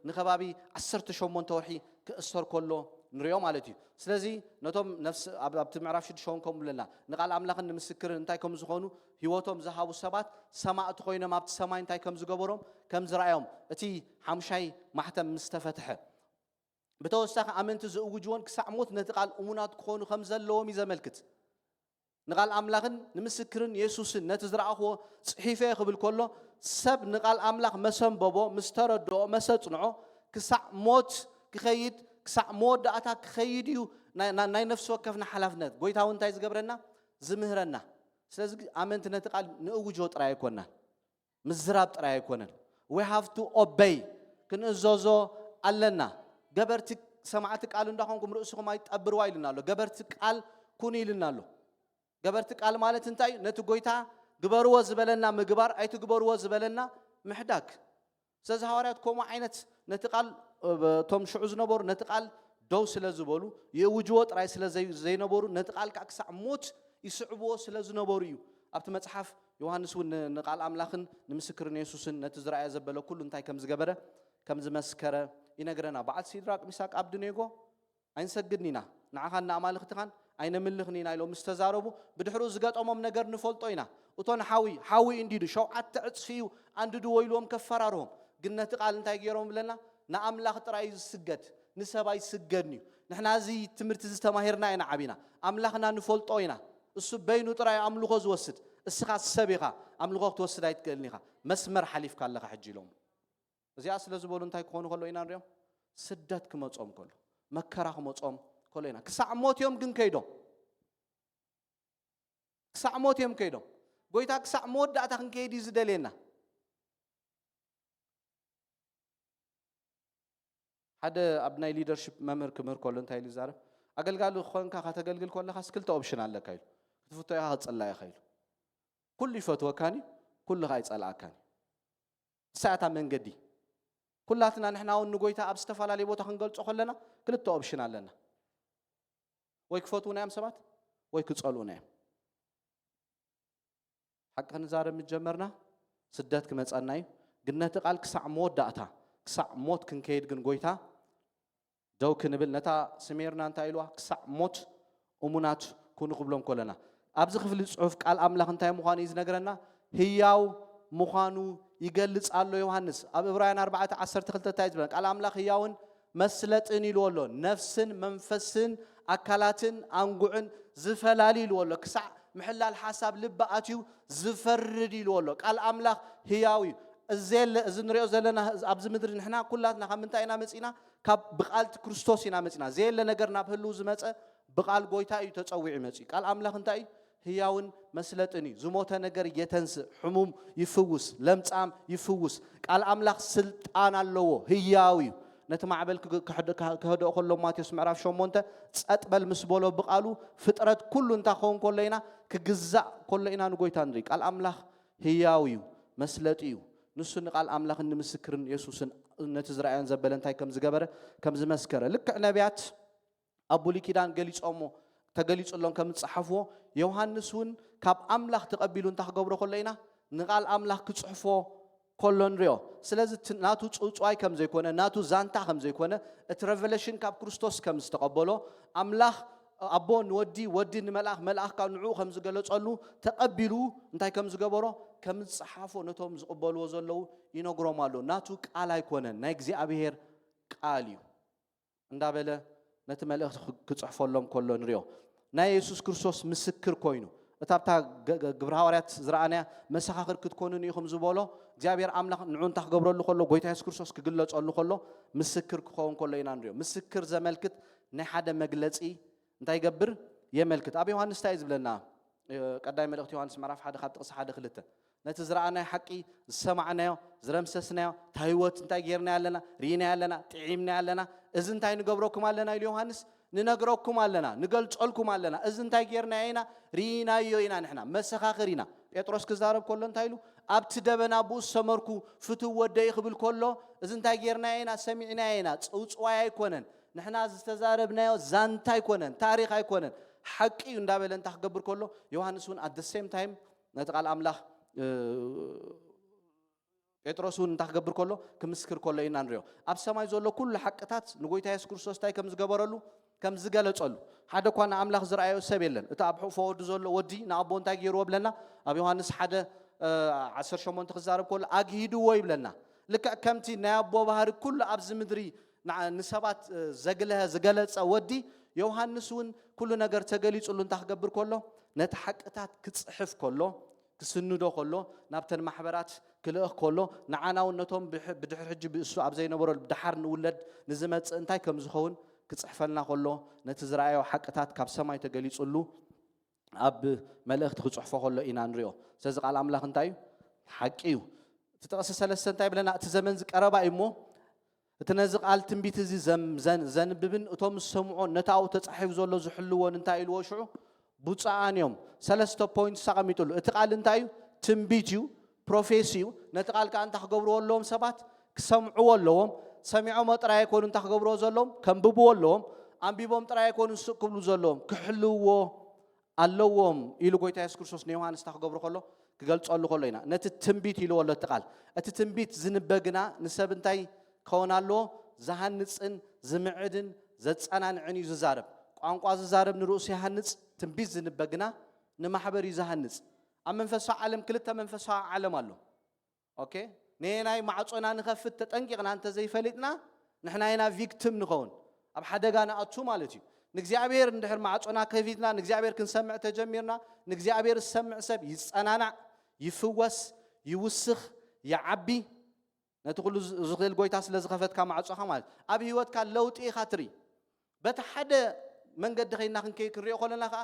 ንኸባቢ 18 ወርሒ ክእሰር ከሎ ንሪኦ ማለት እዩ ስለዚ ነቶም ነፍሲ ኣብቲ ምዕራፍ 6 ከም ብለና ንቃል ኣምላኽን ንምስክርን እንታይ ከም ዝኾኑ ሂወቶም ዝሃቡ ሰባት ሰማዕቲ ኮይኖም ኣብቲ ሰማይ እንታይ ከም ዝገበሮም ከም ዝረአዮም እቲ ሓምሻይ ማሕተም ምስ ተፈትሐ ብተወሳኺ ኣመንቲ ዝእውጅዎን ክሳዕ ሞት ነቲ ቃል እሙናት ክኾኑ ከም ዘለዎም እዩ ዘመልክት ንቃል ኣምላኽን ንምስክርን ኢየሱስን ነቲ ዝረኣኽዎ ጽሒፈ ክብል ከሎ ሰብ ንቃል ኣምላኽ መሰንበቦ ምስ ተረድኦ መሰጽንዖ ክሳዕ ሞት ክኸይድ ክሳዕ መወዳእታ ክኸይድ እዩ ናይ ነፍሲ ወከፍና ሓላፍነት ጎይታው እንታይ ዝገብረና ዝምህረና ስለዚ ኣመንቲ ነቲ ቃል ንእውጆ ጥራይ ኣይኮናን ምዝራብ ጥራይ ኣይኮነን we have to obey ክንእዘዞ ኣለና ገበርቲ ሰማዕቲ ቃል እንዳኾንኩም ርእስኹም ኣይጠብርዋ ኢልና ኣሎ ገበርቲ ቃል ኩኑ ኢልና ኣሎ ገበርቲ ቃል ማለት እንታይ ነቲ ጎይታ ግበርዎ ዝበለና ምግባር ኣይትግበርዎ ዝበለና ምሕዳግ ስለዚ ሐዋርያት ከምኡ ዓይነት ነቲ ቃል ቶም ሽዑ ዝነበሩ ነቲ ቃል ደው ስለ ዝበሉ የውጅዎ ጥራይ ስለ ዘይነበሩ ነቲ ቃል ከዓ ክሳዕ ሞት ይስዕብዎ ስለ ዝነበሩ እዩ ኣብቲ መጽሓፍ ዮሐንስ እውን ንቃል ኣምላኽን ንምስክርን ኢየሱስን ነቲ ዝረአየ ዘበለ ኩሉ እንታይ ከም ዝገበረ ከም ዝመስከረ ይነግረና በዓል ሲድራቅ ሚሳቅ ኣብድኔጎ ኣይንሰግድን ኢና ንዓኻ ንኣማልኽትኻን ኣይነምልኽን ኢና ኢሎም ምስ ተዛረቡ ብድሕሪኡ ዝገጠሞም ነገር ንፈልጦ ኢና እቶን ሓዊ እንዲዱ ሸውዓተ ዕፅፊ እዩ ኣንድዱ ወይልዎም ከፈራርሆም ግን ነቲ ቃል እንታይ ገይሮም ብለና ንኣምላኽ ጥራይ ዝስገድ ንሰብኣይ ዝስገድን እዩ ንሕና እዚ ትምህርቲ ዝተማሂርና ኢና ዓቢና ኣምላኽና ንፈልጦ ኢና እሱ በይኑ ጥራይ ኣምልኾ ዝወስድ እስኻ ሰብ ኢኻ ኣምልኾ ክትወስድ ኣይትክእልን ኢኻ መስመር ሓሊፍካ ኣለኻ ሕጂ ኢሎም እዚኣ ስለ ዝበሉ እንታይ ክኾኑ ከሎ ኢና ንሪኦም ስደት ክመጾም ከሎ መከራ ክመጾም ኮለይና ክሳዕ ሞት እዮም ግን ከይዶም ክሳዕ ሞት እዮም ከይዶም ጎይታ ክሳዕ መወዳእታ ክንከይድ እዩ ዝደልየና ሓደ ኣብ ናይ ሊደርሺፕ መምህር ክምህር ከሎ እንታይ ኢሉ ይዛረብ ኣገልጋሊ ኮንካ ከተገልግል ከለካ ክልተ ኦፕሽን ኣለካ ኢሉ ክትፍቶ ኢኻ ክፀላእ ኢኻ ኢሉ ኩሉ ይፈትወካኒ ኩሉ ኸ ይፀልኣካኒ ሳዕታ መንገዲ ኩላትና ንሕና እውን ንጎይታ ኣብ ዝተፈላለየ ቦታ ክንገልጾ ከለና ክልተ ኦፕሽን ኣለና ወይ ክፈትውና እዮም ሰባት ወይ ክፀልኡና እዮም ሓቂ ክንዛረብ ምጀመርና ስደት ክመፀና እዩ ግን ነቲ ቃል ክሳዕ መወዳእታ ክሳዕ ሞት ክንከይድ ግን ጎይታ ደው ክንብል ነታ ስሜርና እንታይ ኢልዋ ክሳዕ ሞት እሙናት ኩኑ ክብሎም ከለና ኣብዚ ክፍሊ ጽሑፍ ቃል ኣምላኽ እንታይ ምዃኑ እዩ ዝነግረና ህያው ምዃኑ ይገልጽ ኣሎ ዮሃንስ ኣብ ዕብራውያን 4:12 እንታይ ዝብለን ቃል ኣምላኽ ህያውን መስለጥን ኢልዎ ኣሎ ነፍስን መንፈስን ኣካላትን ኣንጉዕን ዝፈላሊ ኢልዎ ኣሎ ክሳዕ ምሕላል ሓሳብ ልቢ ኣትዩ ዝፈርድ ኢልዎ ኣሎ ቃል ኣምላኽ ህያው እዩ እዚ ንሪኦ ዘለና ኣብዚ ምድሪ ንሕና ኩላትና ካብ ምንታይ ኢና መፂና ካብ ብቓልቲ ክርስቶስ ኢና መፂና ዘየለ ነገር ናብ ህልው ዝመፀ ብቓል ጎይታ እዩ ተፀዊዑ መፂ ቃል ኣምላኽ እንታይ እዩ ህያውን መስለጥን እዩ ዝሞተ ነገር የተንስእ ሕሙም ይፍውስ ለምጻም ይፍውስ ቃል ኣምላኽ ስልጣን ኣለዎ ህያው እዩ ነቲ ማዕበል ክህደኦ ከሎ ማቴዎስ ምዕራፍ 8 ጸጥ በል ምስ በሎ ብቓሉ ፍጥረት ኩሉ እንታይ ክኸውን ከሎ ኢና ክግዛእ ከሎ ኢና ንጎይታ ንርኢ ቃል ኣምላኽ ህያው እዩ መስለጢ እዩ ንሱ ንቃል ኣምላኽ ንምስክርን ኢየሱስን ነቲ ዝረአዮን ዘበለ እንታይ ከም ዝገበረ ከም ዝመስከረ ልክዕ ነቢያት ኣብ ብሉይ ኪዳን ገሊጾሞ ተገሊጹሎም ከም ዝጸሓፍዎ ዮሃንስ እውን ካብ ኣምላኽ ተቐቢሉ እንታይ ክገብሮ ከሎ ኢና ንቃል ኣምላኽ ክጽሕፎ ከሎ ንሪኦ ስለዚ ናቱ ጽውጽዋይ ከም ዘይኮነ ናቱ ዛንታ ከም ዘይኮነ እቲ ሬቨሌሽን ካብ ክርስቶስ ከም ዝተቐበሎ ኣምላኽ ኣቦ ንወዲ ወዲ ንመልኣኽ መልኣኽ ካብ ንዕኡ ከም ዝገለጸሉ ተቐቢሉ እንታይ ከም ዝገበሮ ከም ዝጸሓፎ ነቶም ዝቕበልዎ ዘለዉ ይነግሮም ኣሎ ናቱ ቃል ኣይኮነን ናይ እግዚኣብሔር ቃል እዩ እንዳበለ ነቲ መልእኽቲ ክጽሕፈሎም ከሎ ንሪኦ ናይ ኢየሱስ ክርስቶስ ምስክር ኮይኑ እታብታ ግብረ ሐዋርያት ዝረኣናያ መሰኻኽር ክትኮኑን ኢኹም ዝበሎ እግዚኣብሔር ኣምላኽ ንዑ እንታይ ክገብረሉ ከሎ ጎይታ ኢየሱስ ክርስቶስ ክግለጸሉ ከሎ ምስክር ክኸውን ከሎ ኢና ንሪኦ ምስክር ዘመልክት ናይ ሓደ መግለጺ እንታይ ይገብር የመልክት ኣብ ዮሃንስ እንታይ ዝብለና ቀዳይ መልእኽቲ ዮሃንስ ምዕራፍ 1 ካብ ጥቕሲ 1-2 ነቲ ዝረኣናዮ ሓቂ ዝሰማዕናዮ ዝረምሰስናዮ እንታይ ህይወት እንታይ ጌርና ኣለና ርኢና ኣለና ጥዒምና ኣለና እዚ እንታይ ንገብረኩም ኣለና ኢሉ ዮሃንስ ንነግረኩም ኣለና ንገልጸልኩም ኣለና እዚ እንታይ ጌርና ኢና ርኢናዮ ኢና ንሕና መሰኻኽር ኢና ጴጥሮስ ክዛረብ ከሎ እንታይ ኢሉ ኣብቲ ደበና ብኡ ዝሰመርኩ ፍትው ወደይ ክብል ከሎ እዚ እንታይ ጌርና ኢና ሰሚዕና ኢና ፅውፅዋይ ኣይኮነን ንሕና ዝተዛረብናዮ ዛንታ ኣይኮነን ታሪክ ኣይኮነን ሓቂ እዩ እንዳበለ እንታይ ክገብር ከሎ ዮሃንስ እውን ኣት ሴም ታይም ነቲ ቃል ኣምላኽ ጴጥሮስ እውን እንታይ ክገብር ከሎ ክምስክር ከሎ ኢና ንሪኦ ኣብ ሰማይ ዘሎ ኩሉ ሓቅታት ንጎይታ ኢየሱስ ክርስቶስ እንታይ ከም ዝገበረሉ ከም ዝገለጸሉ ሓደ እኳ ንኣምላኽ ዝረኣዮ ሰብ የለን እቲ ኣብ ሕቑፎ ወዲ ዘሎ ወዲ ንኣቦ እንታይ ገይርዎ ብለና ኣብ ዮሃንስ 1:18 ክዛረብ ከሎ ኣግሂድዎ ይብለና ልክዕ ከምቲ ናይ ኣቦ ባህሪ ኩሉ ኣብዚ ምድሪ ንሰባት ዘግለሀ ዝገለጸ ወዲ ዮሃንስ እውን ኩሉ ነገር ተገሊጹሉ እንታይ ክገብር ከሎ ነቲ ሓቅታት ክጽሕፍ ከሎ ክስንዶ ከሎ ናብተን ማሕበራት ክልእኽ ከሎ ንዓና እውን ነቶም ብድሕሪ ሕጂ ብእሱ ኣብ ዘይነበረሉ ብድሓር ንውለድ ንዝመጽእ እንታይ ከም ዝኸውን ክጽሕፈልና ከሎ ነቲ ዝረኣዮ ሓቅታት ካብ ሰማይ ተገሊጹሉ ኣብ መልእኽቲ ክጽሕፎ ከሎ ኢና ንሪኦ ስለዚ ቃል ኣምላኽ እንታይ እዩ ሓቂ እዩ እቲ ጥቕሲ 3 እንታይ ብለና እቲ ዘመን ዝቀረባ እዩ እሞ እቲ ነዚ ቃል ትንቢት እዚ ዘንብብን እቶም ዝሰምዖ ነታው ተጻሒፉ ዘሎ ዝሕልዎን እንታይ ኢልዎ ሽዑ ቡፃኣን እዮም 3 ፖይንት ተቐሚጡሉ እቲ ቃል እንታይ እዩ ትንቢት እዩ ፕሮፌሲ እዩ ነቲ ቃል ከዓ እንታይ ክገብርዎ ኣለዎም ሰባት ክሰምዕዎ ኣለዎም ሰሚዖሞ ጥራይ ኣይኮኑ እንታይ ክገብርዎ ዘለዎም ከንብብዎ ኣለዎም ኣንቢቦም ጥራይ ኣይኮኑ ስቕ ክብሉ ዘለዎም ክሕልውዎ ኣለዎም ኢሉ ጎይታ ኢየሱስ ክርስቶስ ንዮሃንስ እንታይ ክገብሮ ከሎ ክገልጸሉ ከሎ ኢና ነቲ ትንቢት ኢልዎ ኣሎ እቲ ቃል እቲ ትንቢት ዝንበግና ንሰብ እንታይ ክኸውን ኣለዎ ዝሃንፅን ዝምዕድን ዘጸናንዕን እዩ ዝዛረብ ቋንቋ ዝዛረብ ንርእሱ ይሃንፅ ትንቢት ዝንበግና ንማሕበር እዩ ዝሃንፅ ኣብ መንፈሳዊ ዓለም ክልተ መንፈሳዊ ዓለም ኣሎ ኦኬ ነናይ ማዕጾና ንኸፍት ተጠንቂቕና እንተ ዘይፈሊጥና ንሕና ኢና ቪክቲም ንኸውን ኣብ ሓደጋ ንኣቱ ማለት እዩ ንእግዚኣብሔር እንድሕር ማዕጾና ከፊትና ንእግዚኣብሔር ክንሰምዕ ተጀሚርና ንእግዚኣብሔር ዝሰምዕ ሰብ ይጸናናዕ ይፍወስ ይውስኽ ይዓቢ ነቲ ኩሉ ዝኽእል ጎይታ ስለ ዝኸፈትካ ማዕጾኻ ማለት ኣብ ህይወትካ ለውጢ ኢኻ ትርኢ بت حدا من قد خينا خنكي كريو خلنا خا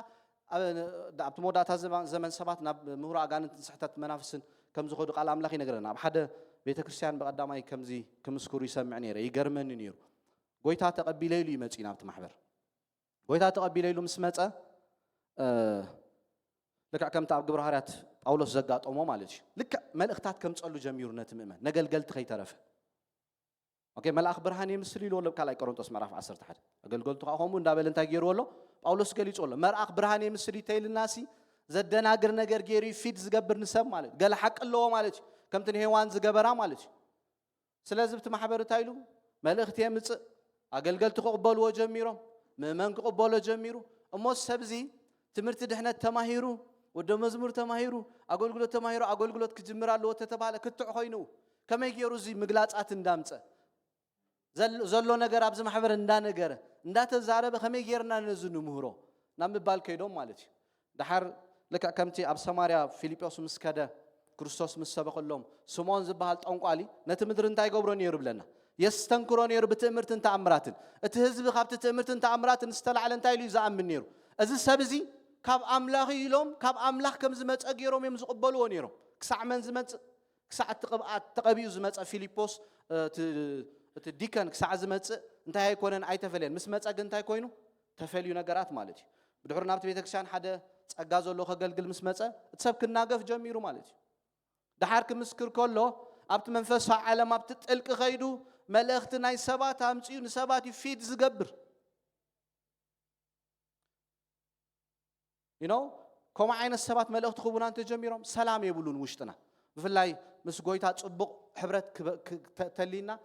أبت مودات زمن سبات نب مهرة أجان تنصحت منافسن كم زخود قال أملاخي نقرنا أب حدا بيت كريستيان بقدامي كمزي كمسكوري سمعني رأي جرمن نيرو قويتها تقبلي لي متسين أبت محبر قويتها تقبلي له مسمات لك كم تعب قبر هارات أولس زقات أمم مالش لك ما الأختات كم تقولوا جميور نتمم نقل قلت خي ترف أوكي ما الأخبار هني مسري له كلا يكرون تسمع رف عصر تحت أقول قلت هم ندابل أنت جيروا له أولس قال يقول ما الأخبار هني مسري تيل الناسي زدنا قرنا قر جيري فيد زقبر نسب مالش قال حق الله مالش كم تنهيوان زقبرا مالش سلازم تمحبر تايلو ما الأختي مس أقول قلت قبلوا جميرهم من قبلوا جميرو أما السبزي تمرت دحنا تماهيرو ودو مزمور تماهيرو أقول تماهيرو أقول كجمر الله تتبع كتع خينو كم يجيرو زي مقلات أتندامت زلوا نجار أبز محبر ندان نجار ندات الزارب خم يجيرنا نزنو مهرو نام بالكيدوم مالتي دحر لك كمتي أب سماريا فيليبيوس مسكدا كريستوس مسبق اللهم سمون زبالت أنقالي نتمدر انتاي قبرون يرب لنا يستنكرون يرب تأمرت انت عمراتن اتهزب خابت تأمرت انت عمراتن استلع انتاي لي زعم من نيرو أزي سبزي كاب أملاخي يلوم كاب أملاخ كم زمت أجيرهم يمزق قبلوا نيرو كسع من زمت كسع تقبيو زمت فيليبوس تديكن كسع زمت انت هاي كونن أي تفلين مسمت أجن تاي كوينو تفليو نجارات مالتي بدحور نابت بيتك شان حدا أجازو الله خجل مسمت تسب كنا قف جميرو مالتي ده حرك مسكر كله أبت منفس على ما بتتقلق خيدو ملأختنا السبات همسيون السبات يفيد زقبر you know كم عين السبات ملأخت خوبنا أنت جميرهم سلام يقولون وشتنا بفلاي مسجويتات صبق حبرت تلينا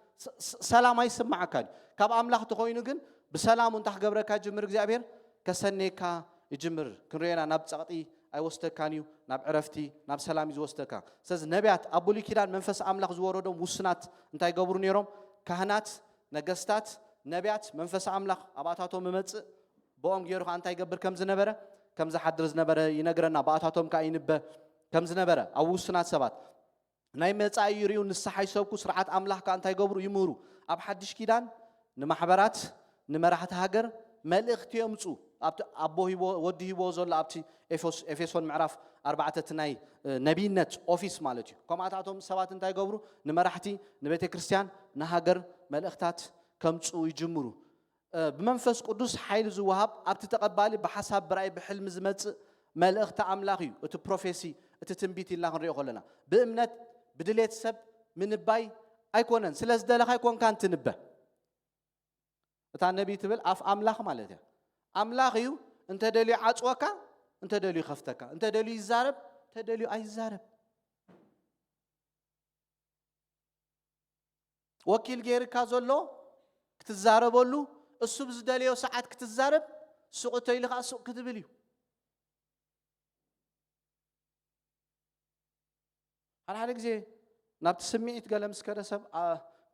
سلام يسمع كان كاب أملاخ تخوينو جن بسلام ونتح جبرك جمر جزابير كسنيكا يجمر كنرينا نبتسقطي أي وستكانيو ناب عرفتي ناب سلامي زوستكا سز نبيات أبولي كيران منفس أملاخ زوردهم وسنات أنتي قبرون يروم كهنات نجستات نبيات منفس أملاخ أبعتاتهم ممتز بوم جيرو أنتي قبر كم زنبرة كم زحد رزنبرة ينقرنا أبعتاتهم كاينب كم زنبرة أو وسنات سبات نايمت أيريو نسحي سوكو سرعات أملاخ كأنتي قبرو يمورو أبحدش كيران نمحبرات نمرحت هاجر ملأختي يمسو أبوه وديه وزول أبتي إفسون معرف 4 تناي نبينت أوفيس مالتي كم عتاتهم سبات أنتي قبرو نمرحتي نبيت كريستيان نهاجر ملأختات كم تسوي يجمرو بمنفس قدوس حيل زوهاب أبتي تقبالي بحسب برأي بحلم زمت ملأخت أملاخي أتو بروفيسي أتو تنبيتي الله نريق لنا بإمنت بدليت سب من الباي أيكونن سلاس دلخ أيكون كان تنبه تاع النبي تبل أف أملاخ مالته أملاخيو أنت دلي عطوكا أنت دلي خفتكا أنت دلي زارب أنت دلي أي زارب وكيل غير كازولو كتزاربولو السبز دليو ساعات كتزارب سوق تيلخا سوق كتبليو على حالك زي نبت سميت قال مسكره سب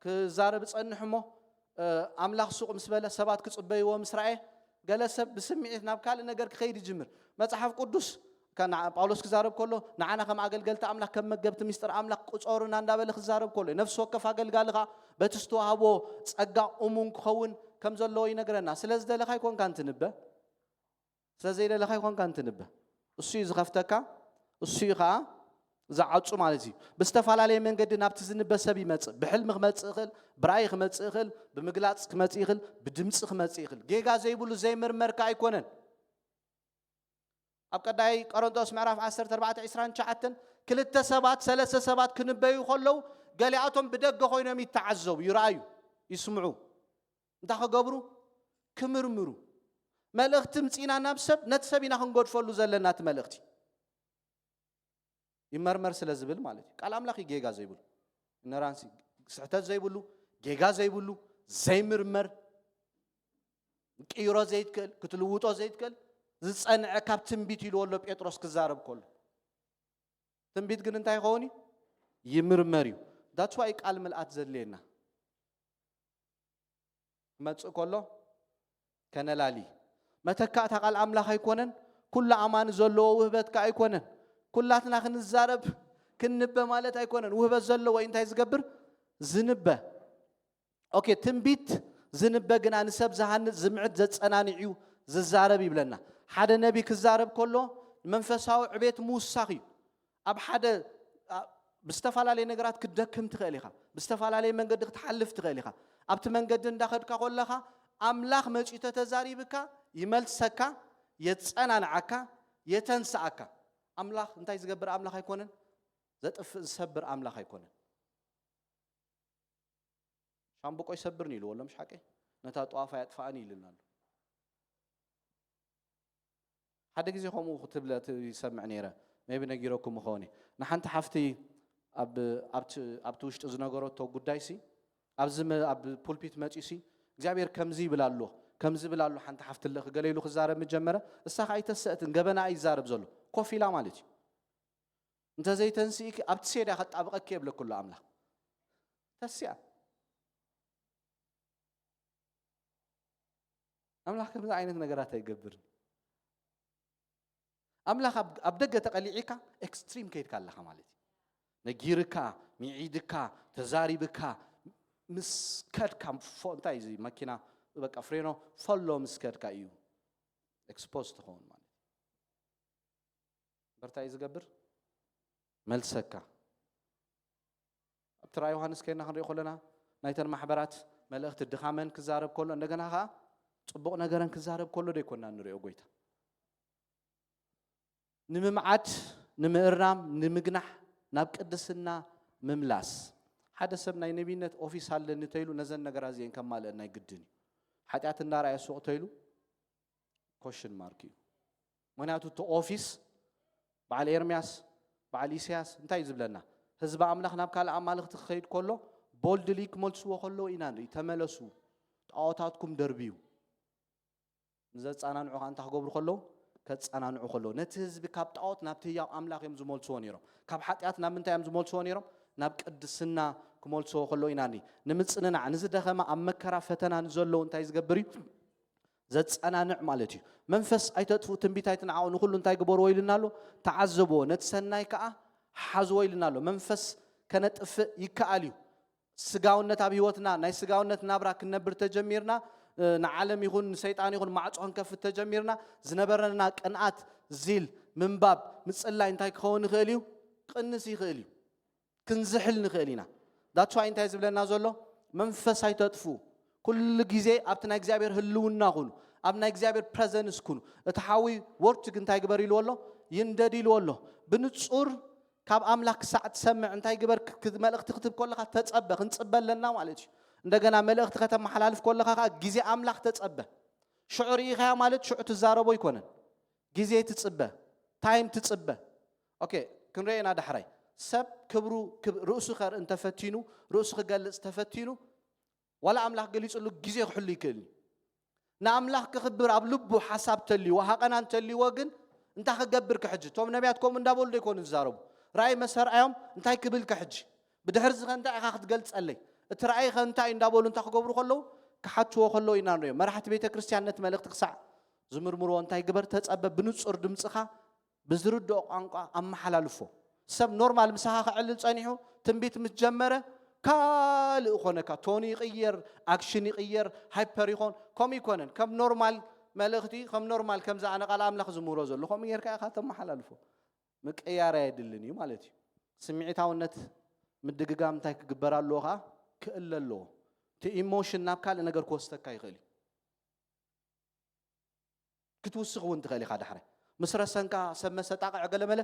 كزارب صنحمو أملاخ سوق مسبله سبات كتصبي ومسرعه قال سب بسميت نابكال نجر خير جمر مصحف قدوس كان باولوس كزارب كله نعنا كم أقلقلت أملاخ كم مجبت مستر أملاخ قصورنا ندابل خزارب كله نفس وقف أقلقالها بتستو هبو تسقع أمونك خون كم زلوا ينقرنا سلز ده لخاي كون كانت نبه سلز ده لخاي كون كانت نبه السيز خفتك السيخة زعطوا مالتي بستفعل عليه من قد نابت زنبه سبي مت بحلم خمت إخل براي خمت إخل بمقلات خمت إخل بدمس خمت إخل جيجا زي بقولوا زي مرمر كاي كونن أبقى داي قرنطوس معرف 10-14 شعتن كل التسبات 3 سبات كنبيو خلوا قالياتهم بدق خوينهم يتعزوا يرايو يسمعوا انت خبروا كمرمروا ملأخت مصينا نبسب نتسبينا خنقود فلو زلنات ملأختي يمرمر سلازبل مالتي قال املاخي جيجا زيبل نرانسي سحتات زيبلو جيجا زيبلو زي مرمر قيرو زيتكل كتلوطو زيتكل زصنع كاب تنبيت يلولو بيتروس كزارب كله تنبيت ግን እንታይ ኾኒ ይምርመሪው that's why ቃል መልአት ዘሌና መጽ ኮሎ ከነላሊ መተካታ ቃል አምላኽ አይኮነን ኩሉ አማን ዘለዎ ውህበትካ አይኮነን ኩላትና ክንዛረብ ክንበ ማለት አይኮነን ውህበት ዘሎ ወይ እንታይ ዝገብር ዝንበ ኦኬ ትንቢት ዝንበግና ንሰብ ዝሃንጽ ዝምዕት ዘጸናንዕዩ ዝዛረብ ይብለና ሓደ ነቢ ክዛረብ ከሎ መንፈሳዊ ዕቤት ምውሳኽ እዩ ኣብ ሓደ ብዝተፈላለየ ነገራት ክደክም ትኽእል ኢኻ ብዝተፈላለየ መንገዲ ክትሓልፍ ትኽእል ኢኻ ኣብቲ መንገዲ እንዳኸድካ ከለኻ ኣምላኽ መጺኡ ተዛሪብካ ይመልሰካ የጸናንዓካ የተንስኣካ ኣምላኽ እንታይ ዝገብር ኣምላኽ ኣይኮነን ዘጥፍእ ዝሰብር ኣምላኽ ኣይኮነን ሻምበቆ ይሰብርኒ ኢሉ ወሎ ምሽ ሓቂ ነታ ጧፋ ያጥፋእኒ ይልናሉ ሓደ ግዜ ከምኡ ክትብለት ይሰምዕ ነይረ ሜቢ ነጊረኩም ምኾኒ ንሓንቲ ሓፍቲ ኣብቲ ውሽጢ ዝነገረቶ ጉዳይሲ ኣብ ፑልፒት መጪሲ እግዚአብሔር ከምዚ ይብላሉ ሓንቲ ሓፍቲ ለኽ ገለ ኢሉ ክዛረብ ምጀመረ እሳኻ ኣይተሰእትን ገበና ይዛረብ ዘሎ ኮፍ ኢላ ማለት እዩ እንተዘይተንስኢ ኣብቲ ሴዳ ከጣብቐኪ የብለኩሉ ኣምላኽ ተስያ ኣምላኽ ከምዚ ዓይነት ነገራት ኣይገብርን ኣምላኽ ኣብ ደገ ተቐሊዒካ ኤክስትሪም ከይድካ ኣለኻ ማለት እዩ ነጊርካ ሚዒድካ ተዛሪብካ ምስከድካ እንታይ እዚ መኪና በቃ ፍሬኖ ፈሎ ምስከድካ እዩ ኤክስፖዝ ትኸውን ማለት በርታይ ዝገብር መልሰካ ኣብ ትራ ዮሐንስ ከይና ክንሪኦ ከለና ናይተን ማሕበራት መልእኽቲ ድኻመን ክዛረብ ከሎ እንደገና ከዓ ጽቡቕ ነገረን ክዛረብ ከሎ ደይኮና ንሪኦ ጎይታ ንምምዓት ንምእራም ንምግናሕ ናብ ቅድስና ምምላስ ሓደ ሰብ ናይ ነቢይነት ኦፊስ ኣለኒ ተይሉ ነዘን ነገራት እዚአን ከማልአና ይግድን እዩ ሓጢአት እናርኣየ ሱቕ ተይሉ ኮሽን ማርክ እዩ ምክንያቱ እቲ ኦፊስ በዓል ኤርምያስ በዓል ኢሳያስ እንታይ ዝብለና ህዝቢ ኣምላኽ ናብ ካልእ ኣማልኽቲ ክኸይድ ከሎ ቦልድሊ ክመልስዎ ከለዎ ኢና ንርኢ ተመለሱ ጣዖታትኩም ደርብዩ ንዘፃናንዑ ከዓ እንታይ ክገብሩ ከለዉ ከፀናንዑ ከለዉ ነቲ ህዝቢ ካብ ጣዖት ናብቲ ህያው ኣምላኽ እዮም ዝመልስዎ ነይሮም ካብ ሓጢአት ናብ ምንታይ እዮም ዝመልስዎ ነይሮም ናብ ቅድስና ክመልስዎ ከለዉ ኢና ንርኢ ንምፅንናዕ ንዝደኸመ ኣብ መከራ ፈተና ንዘለዉ እንታይ ዝገብር እዩ ዘፀናንዕ ማለት እዩ መንፈስ ኣይተጥፉ ትንቢት ኣይትንዓቑ ንኩሉ እንታይ ግበርዎ ኢልና ኣሎ ተዓዘብዎ ነቲ ሰናይ ከዓ ሓዝዎ ኢልና ኣሎ መንፈስ ከነጥፍእ ይከኣል እዩ ስጋውነት ኣብ ህይወትና ናይ ስጋውነት ናብራ ክንነብር ተጀሚርና ንዓለም ይኹን ሰይጣን ይኹን ማዕጾ ክንከፍት ተጀሚርና ዝነበረና ቅንዓት ዚል ምንባብ ምጽላይ እንታይ ክኸውን ይኽእል እዩ ቅንስ ይኽእል እዩ ክንዝሕል ንኽእል ኢና ዳትስ ዋይ እንታይ ዝብለና ዘሎ መንፈስ ኣይተጥፉ ኩሉ ግዜ ኣብቲ ናይ እግዚኣብሔር ህልውና ኩኑ ኣብ ናይ እግዚኣብሔር ፕሬዘንስ ኩኑ እቲ ሓዊ ወርድ እንታይ ግበር ኢልዎ ኣሎ ይንደድ ኢልዎ ኣሎ ብንጹር ካብ ኣምላኽ ክሳዕ ትሰምዕ እንታይ ግበር መልእኽቲ ክትብ ከለኻ ተጸበ ክንጽበ ኣለና ማለት እዩ እንደገና መልእኽቲ ከተመሓላልፍ ከለኻ ከዓ ግዜ ኣምላኽ ተጸበ ሽዑ ርኢኻ ማለት ሽዑ ትዛረቦ ይኮነን ግዜ ትጽበ ታይም ትጽበ ኦኬ ክንርአና ዳሕራይ ሰብ ክብሩ ርእሱ ኸር እንተፈቲኑ ርእሱ ክገልጽ ተፈቲኑ ወላ ኣምላኽ ገሊጹሉ ግዜ ክሕሉ ይክእል ንኣምላኽ ክኽብር ኣብ ልቡ ሓሳብ ተልይዎ ሃቐና እንተልይዎ ግን እንታይ ክገብር ክሕጂ እቶም ነቢያት ከምኡ እንዳበሉ ዶ ይኮኑ ዝዛረቡ ራእይ መሰርዓዮም እንታይ ክብል ክሕጂ ብድሕሪ እዚ እንታይ ኢኻ ክትገልጸለይ እቲ ራእይ እንታይ እንዳበሉ እንታይ ክገብሩ ከለዉ ክሓትዎ ከለዉ ኢና ንሪኦም መራሕቲ ቤተ ክርስቲያን ነቲ መልእኽቲ ክሳዕ ዝምርምርዎ እንታይ ግበር ተጸበ ብንጹር ድምፅኻ ብዝርድኦ ቋንቋ ኣመሓላልፎ ሰብ ኖርማል ምሳኻ ክዕልል ጸኒሑ ትንቢት ምስ ጀመረ ካልእ ኾነካ ቶኒ ይቕየር ኣክሽን ይቕየር ሃይፐር ይኾን ከምኡ ይኮነን ከም ኖርማል መልእኽቲ ከም ኖርማል ከምዚ ኣነ ቃል ኣምላኽ ዝምህሮ ዘሎ ከምኡ ጌርካ ኢኻ ተመሓላልፎ ምቅያር የድልን እዩ ማለት እዩ ስምዒታውነት ምድግጋም እንታይ ክግበር ኣለዎ ከዓ ክእል ኣለዎ እቲ ኢሞሽን ናብ ካልእ ነገር ክወስደካ ይኽእል እዩ ክትውስኽ እውን ትኽእል ኢኻ ዳሕራይ ምስ ረሰንካ ሰብ መሰጣቕዕ ገለመለ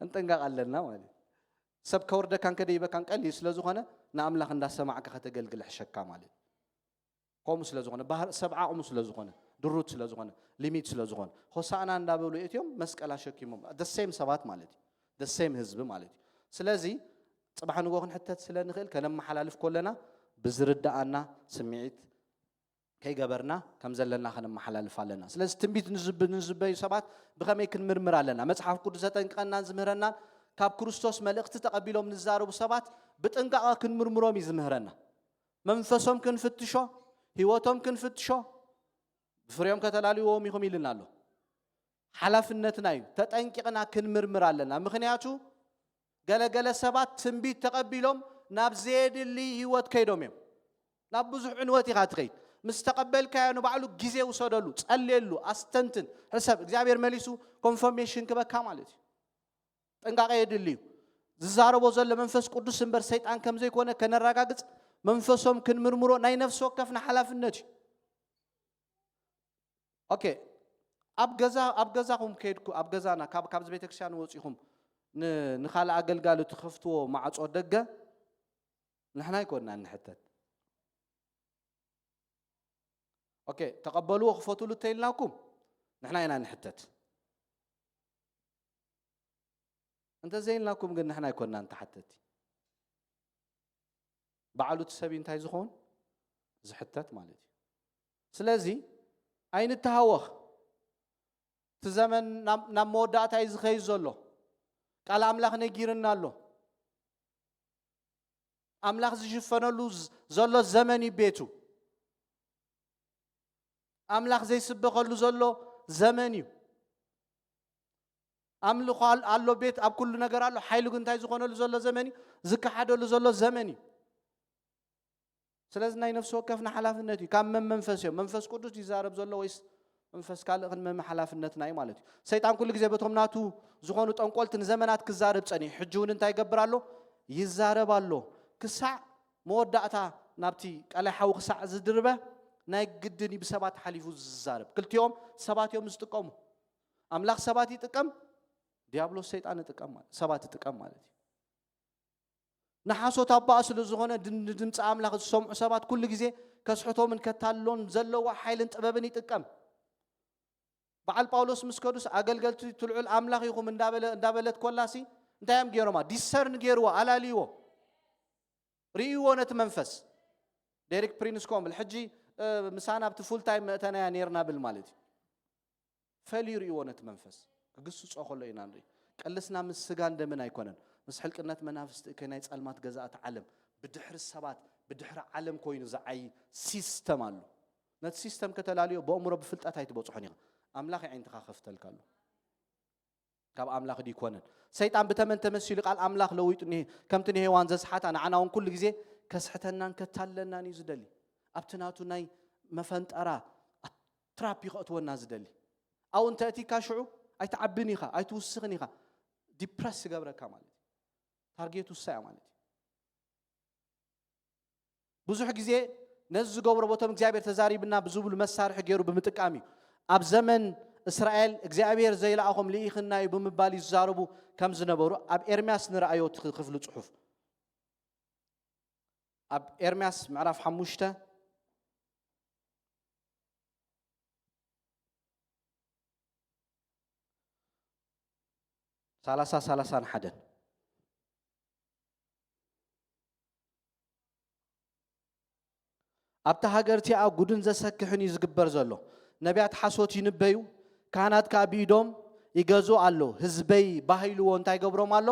እንጥንቃቕ ኣለና ማለት ሰብ ከወርደካን ከደይበካን ቀሊል ስለ ዝኾነ ንኣምላኽ እንዳሰማዕካ ከተገልግል ሕሸካ ማለት ከምኡ ስለ ዝኾነ ሰብ ዓቕሙ ስለ ዝኾነ ድሩት ስለ ዝኾነ ሊሚት ስለ ዝኾነ ሆሳዕና እንዳበሉ እትዮም መስቀል ኣሸኪሞም ደሴም ሰባት ማለት እዩ ደሴም ህዝቢ ማለት እዩ ስለዚ ጽባሕ ንጎ ክንሕተት ስለ ንኽእል ከነመሓላልፍ ከለና ብዝርዳኣና ስምዒት ከይገበርና ከም ዘለና ከነመሓላልፍ ኣለና ስለዚ ትንቢት ንዝበዩ ሰባት ብኸመይ ክንምርምር ኣለና መጽሓፍ ቅዱስ ዘጠንቅቐናን ዝምህረናን ካብ ክርስቶስ መልእኽቲ ተቐቢሎም ንዛረቡ ሰባት ብጥንቃቐ ክንምርምሮም እዩ ዝምህረና መንፈሶም ክንፍትሾ ህይወቶም ክንፍትሾ ብፍሬዮም ከተላልይዎም ኢኹም ኢልና ኣሎ ሓላፍነትና እዩ ተጠንቂቕና ክንምርምር ኣለና ምክንያቱ ገለገለ ሰባት ትንቢት ተቀቢሎም ናብ ዘየድሊ ህይወት ከይዶም እዮም ናብ ብዙሕ ዕንወት ኢኻ ትኸይድ ምስ ተቀበልካዮ ንባዕሉ ግዜ ውሰደሉ ጸልየሉ አስተንትን ሕሰብ እግዚአብሔር መሊሱ ኮንፈርሜሽን ክበካ ማለት እዩ ጥንቃቄ የድልዩ ዝዛረቦ ዘሎ መንፈስ ቅዱስ እምበር ሰይጣን ከም ዘይኮነ ከነረጋግጽ መንፈሶም ክንምርምሮ ናይ ነፍስ ወከፍና ሓላፍነት እዩ ኦኬ ኣብ ገዛኹም ከይድኩ ኣብ ገዛና ካብ ቤተክርስትያን ወፂኹም ንኻል አገልጋሎት ትኸፍትዎ ማዕጾ ደገ ንሕና ይኮንና ንሕተት ኦኬ ተቀበልዎ ክፈትሉ ተይልናኩም ንሕና ኢና ንሕተት እንተ ዘይልናኩም ግን ንሕና ይኮንና ንተሓተት ባዕሉ ትሰቢ እንታይ ዝኾን ዝሕተት ማለት እዩ ስለዚ ኣይንተሃወኽ ትዘመን ናብ መወዳእታ እዩ ዝኸይድ ዘሎ ቃል ኣምላኽ ነጊርና ኣሎ ኣምላኽ ዝሽፈነሉ ዘሎ ዘመን ይቤቱ ኣምላኽ ዘይስበኸሉ ዘሎ ዘመን እዩ ኣምልኾ ኣሎ ቤት ኣብ ኩሉ ነገር ኣሎ ሓይሉ ግን እንታይ ዝኾነሉ ዘሎ ዘመን እዩ ዝከሓደሉ ዘሎ ዘመን እዩ ስለዚ ናይ ነፍሲ ወከፍና ሓላፍነት እዩ ካብ መንፈስ እዮም መንፈስ ቅዱስ ይዛረብ ዘሎ ወይስ መንፈስ ካልእ ክንመም ሓላፍነትና እዩ ማለት እዩ ሰይጣን ኩሉ ግዜ በቶም ናቱ ዝኾኑ ጠንቆልቲ ንዘመናት ክዛረብ ፀኒ ሕጂ እውን እንታይ ይገብር ኣሎ ይዛረብ ኣሎ ክሳዕ መወዳእታ ናብቲ ቃላይ ሓዊ ክሳዕ ዝድርበ ናይ ግድን ብሰባት ሓሊፉ ዝዛረብ ክልቲኦም ሰባት እዮም ዝጥቀሙ ኣምላኽ ሰባት ይጥቀም ዲያብሎስ ሰይጣን ይጥቀም ሰባት ይጥቀም ማለት እዩ ንሓሶት ኣባእ ስለ ዝኾነ ድምፂ ኣምላኽ ዝሰምዑ ሰባት ኩሉ ግዜ ከስሕቶምን ከታልሎን ዘለዎ ሓይልን ጥበብን ይጥቀም በዓል ጳውሎስ ምስ ከዱስ አገልገልቲ ትልዑል ኣምላኽ ይኹም እንዳበለት ኮላሲ እንታይም ገይሮማ ዲሰርን ገይርዎ አላልይዎ ርእይዎ ነቲ መንፈስ ዴሪክ ፕሪንስኮም ሕጂ ምሳና ብቲ ፉል ታይም መእተናያ ነርና ብል ማለት እዩ ፈሊ ርእይዎ ነቲ መንፈስ ክግስጾ ከሎ ኢና ንርኢ ቀልስና ምስ ስጋን ደምን ኣይኮነን ምስ ሕልቅነት መናፍስቲ ከናይ ጸልማት ገዛእት ዓለም ብድሕሪ ሰባት ብድሕሪ ዓለም ኮይኑ ዝዓይ ሲስተም ኣሎ ነቲ ሲስተም ከተላልዮ በእምሮ ብፍልጠት ኣይትበጽሖን ኢኻ ኣምላኽ ዓይንትኻ ከፍተልካሉ ካብ ኣምላኽ ዲኮነን ሰይጣን በተመን ተመሲሉ ቃል ኣምላኽ ለዊጡ ከምቲ ንሄዋን ዘስሓታ ንዓናውን ኩሉ ግዜ ከስሕተናን ከታለናን እዩ ዝደሊ ኣብቲ ናቱ ናይ መፈንጠራ ትራፕ ይኸእትወና ዝደሊ ኣው እንተ እቲካ ሽዑ ኣይትዓብን ኢኻ ኣይትውስኽን ኢኻ ዲፕረስ ይገብረካ ማለት እዩ ታርጌት ውሳያ ማለት እዩ ብዙሕ ግዜ ነዚ ዝገብሮ ቦቶም እግዚአብሔር ተዛሪብና ብዝብሉ መሳርሒ ገይሩ ብምጥቃም እዩ ኣብ ዘመን እስራኤል እግዚአብሔር ዘይለኣኹም ልኢኽና እዩ ብምባል ይዛረቡ ከም ዝነበሩ ኣብ ኤርምያስ ንረአዮ ክፍሊ ጽሑፍ ኣብ ኤርምያስ ምዕራፍ 5 30-31 ኣብታ ሃገርቲኣ ጉድን ዘሰክሕን እዩ ዝግበር ዘሎ ነቢያት ሓሶት ይንበዩ ካህናት ከቢዶም ይገዙ ኣሎ ህዝበይ ባሂልዎ እንታይ ገብሮም ኣሎ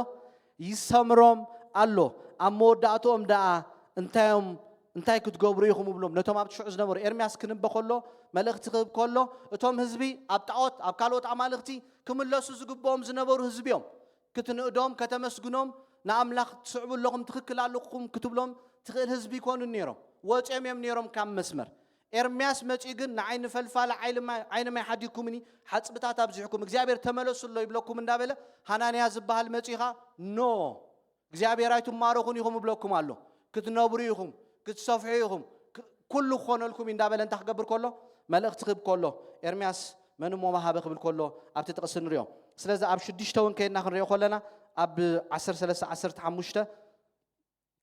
ይሰምሮም ኣሎ ኣብ መወዳእቶም ደኣ እንታይ ክትገብሩ ኢኹም ብሎም ነቶም ኣብ ትሽዑ ዝነበሩ ኤርምያስ ክንበ ከሎ መልእኽቲ ክህብ ከሎ እቶም ህዝቢ ኣብ ጣዖት ኣብ ካልኦት ኣማልኽቲ ክምለሱ ዝግብኦም ዝነበሩ ህዝቢዮም ክትንእዶም ከተመስግኖም ንኣምላኽ ትስዕቡ ኣለኹም ትኽክል ኣለኹም ክትብሎም ትኽእል ህዝቢ ይኮኑ ነይሮም ወጪኦም እዮም ነይሮም ካብ መስመር ኤርምያስ መጪ ግን ንዓይኒ ፈልፋለ ዓይኒ ማይ ሓዲኩምኒ ሓፅብታት ኣብዚሕኩም እግዚአብሔር ተመለሱሎ ይብለኩም እንዳበለ ሃናንያ ዝበሃል መጪኻ ኖ እግዚአብሔር ኣይትማረኹን ኢኹም ይብለኩም ኣሎ ክትነብሩ ኢኹም ክትሰፍሑ ኢኹም ኩሉ ክኾነልኩም እንዳበለ እንታይ ክገብር ከሎ መልእኽቲ ክህብ ከሎ ኤርምያስ መንሞ ማሃበ ክብል ከሎ ኣብቲ ጥቕሲ ንሪኦ ስለዚ ኣብ 6 እውን ከይድና ክንሪኦ ከለና ኣብ 13-15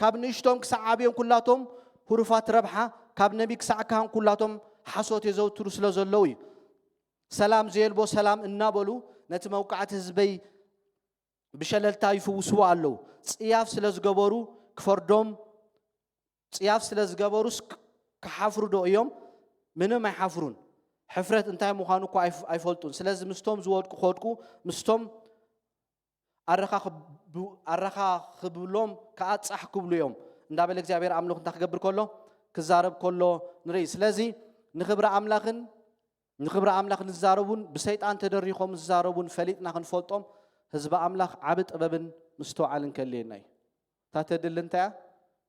ካብ ንእሽቶም ክሳዕ ዓብዮም ኩላቶም ሁሩፋት ረብሓ ካብ ነቢ ክሳዕ ካህን ኩላቶም ሓሶት የዘውትሩ ስለ ዘለው እዩ ሰላም ዘየልቦ ሰላም እናበሉ ነቲ መውቃዕቲ ህዝበይ ብሸለልታ ይፍውስዎ ኣለው ጽያፍ ስለ ዝገበሩ ክፈርዶም ጽያፍ ስለ ዝገበሩስ ክሓፍሩ ዶ እዮም ምንም ኣይሓፍሩን ሕፍረት እንታይ ምዃኑ እኳ ኣይፈልጡን ስለዚ ምስቶም ዝወድቁ ክወድቁ ምስቶም ኣረኻ ክብሎም ከኣጻሕ ክብሉ እዮም እንዳበለ እግዚአብሔር ኣምልኽ እንታይ ክገብር ከሎ ክዛረብ ከሎ ንርኢ ስለዚ ንኽብሪ ኣምላኽ ዝዛረቡን ብሰይጣን ተደሪኾም ዝዛረቡን ፈሊጥና ክንፈልጦም ህዝብ አምላኽ ዓብ ጥበብን ምስተዋዓልን ከልየና እዩ ታተድል እንታይ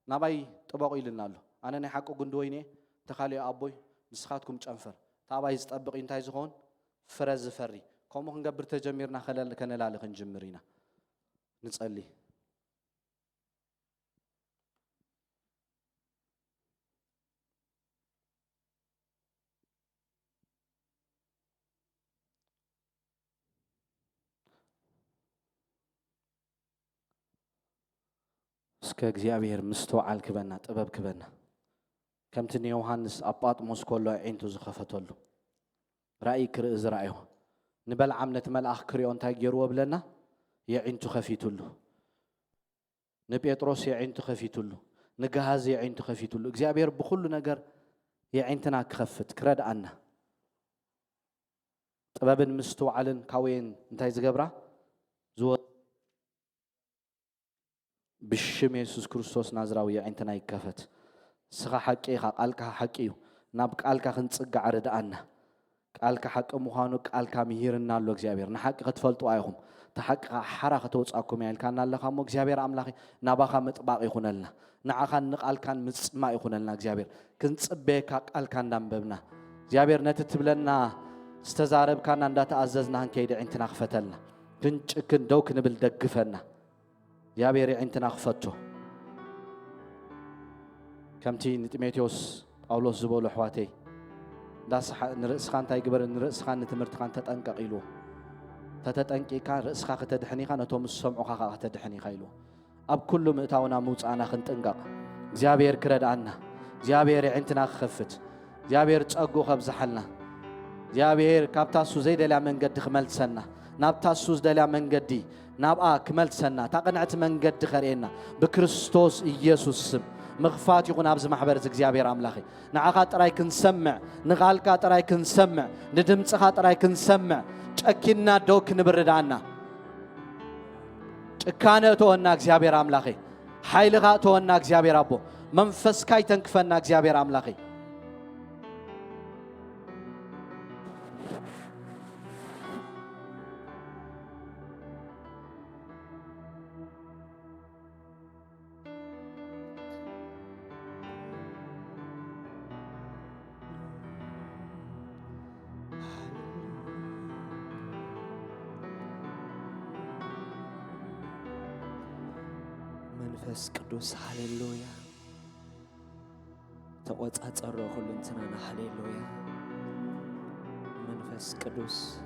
ናባይ ጥበቁ ኢልና ኣሎ ኣነ ናይ ሓቂ ጉንዲ ወይኔ ተኻልዮ ኣቦይ ንስኻትኩም ጨንፈር ታባይ ዝጠብቕ እንታይ ዝኾን ፍረ ዝፈሪ ከምኡ ክንገብር ተጀሚርና ከነላሊ ክንጅምር ኢና ንጸሊ እስከ እግዚአብሔር ምስተዋዓል ክበና ጥበብ ክበና ከምቲ ዮሐንስ አጳጥሞስ ኮሎ ዒንቱ ዝኸፈተሉ ራእይ ክርኢ ዝራእዮ ንበልዓም ነቲ መልአኽ ክሪኦ እንታይ ገይርዎ ብለና የዒንቱ ከፊቱሉ ንጴጥሮስ የዒንቱ ከፊቱሉ ንገሃዝ የዒንቱ ከፊቱሉ እግዚአብሔር ብኩሉ ነገር የዒንትና ክኸፍት ክረድአና ጥበብን ምስተዋዓልን ካወይን እንታይ ዝገብራ ብሽም ኢየሱስ ክርስቶስ ናዝራዊ የዒንትና ይከፈት ስኻ ሓቂ ኢኻ ቃልካ ሓቂ እዩ ናብ ቃልካ ክንጽጋዕ ርድአና ቃልካ ሓቂ ምዃኑ ቃልካ ምሂርና ኣሎ እግዚአብሔር ንሓቂ ክትፈልጡ ኣይኹም ተሓቂ ሓራ ከተውጻኩም ያልካና ኣለኻ ሞ እግዚአብሔር ኣምላኺ ናባኻ ምጥባቕ ይኹነልና ንዓኻ ንቃልካን ምጽማዕ ይኹነልና እግዚአብሔር ክንጽበየካ ቃልካ እንዳንበብና እግዚአብሔር ነቲ ትብለና ዝተዛረብካና እንዳተኣዘዝና ክንከይድ ዒንትና ክፈተልና ክንጭክን ደው ክንብል ደግፈና እግዚአብሔር ዒንትና ክፈቶ ከምቲ ንጢሞቴዎስ ጳውሎስ ዝበሎ ኣሕዋተይ ዳስኻ ንርእስኻ እንታይ ግበር ንርእስኻ ንትምህርትኻ ተጠንቀቕ ኢልዎ ተተጠንቂካ ርእስኻ ከተድሕኒኻ ነቶም ዝሰምዑኻ ከተድሕኒኻ ኢልዎ ኣብ ኩሉ ምእታውና ምውፃእና ክንጥንቀቕ እግዚአብሔር ክረድአና እግዚአብሔር ዒንትና ክኸፍት እግዚአብሔር ጸጉ ከብዛሐልና እግዚአብሔር ካብታ እሱ ዘይደልያ መንገዲ ክመልሰና ናብታ እሱ ዝደልያ መንገዲ ናብኣ ክመልሰና ታቕንዕቲ መንገዲ ኸርእየና ብክርስቶስ ኢየሱስ ስም مغفات يكون أبز محبر زكزيابير أملاخي نعاقا تراي كنسمع نغالكا تراي كنسمع ندمتخا تراي كنسمع أكينا دوك نبرد عنا كانت تونا زكزيابير أملاخي حيلغا تونا زكزيابير أبو منفس كاي تنكفنا زكزيابير أملاخي منفس قدوس هاليلويا تقوت أتصرخ لنتنا هاليلويا منفس قدوس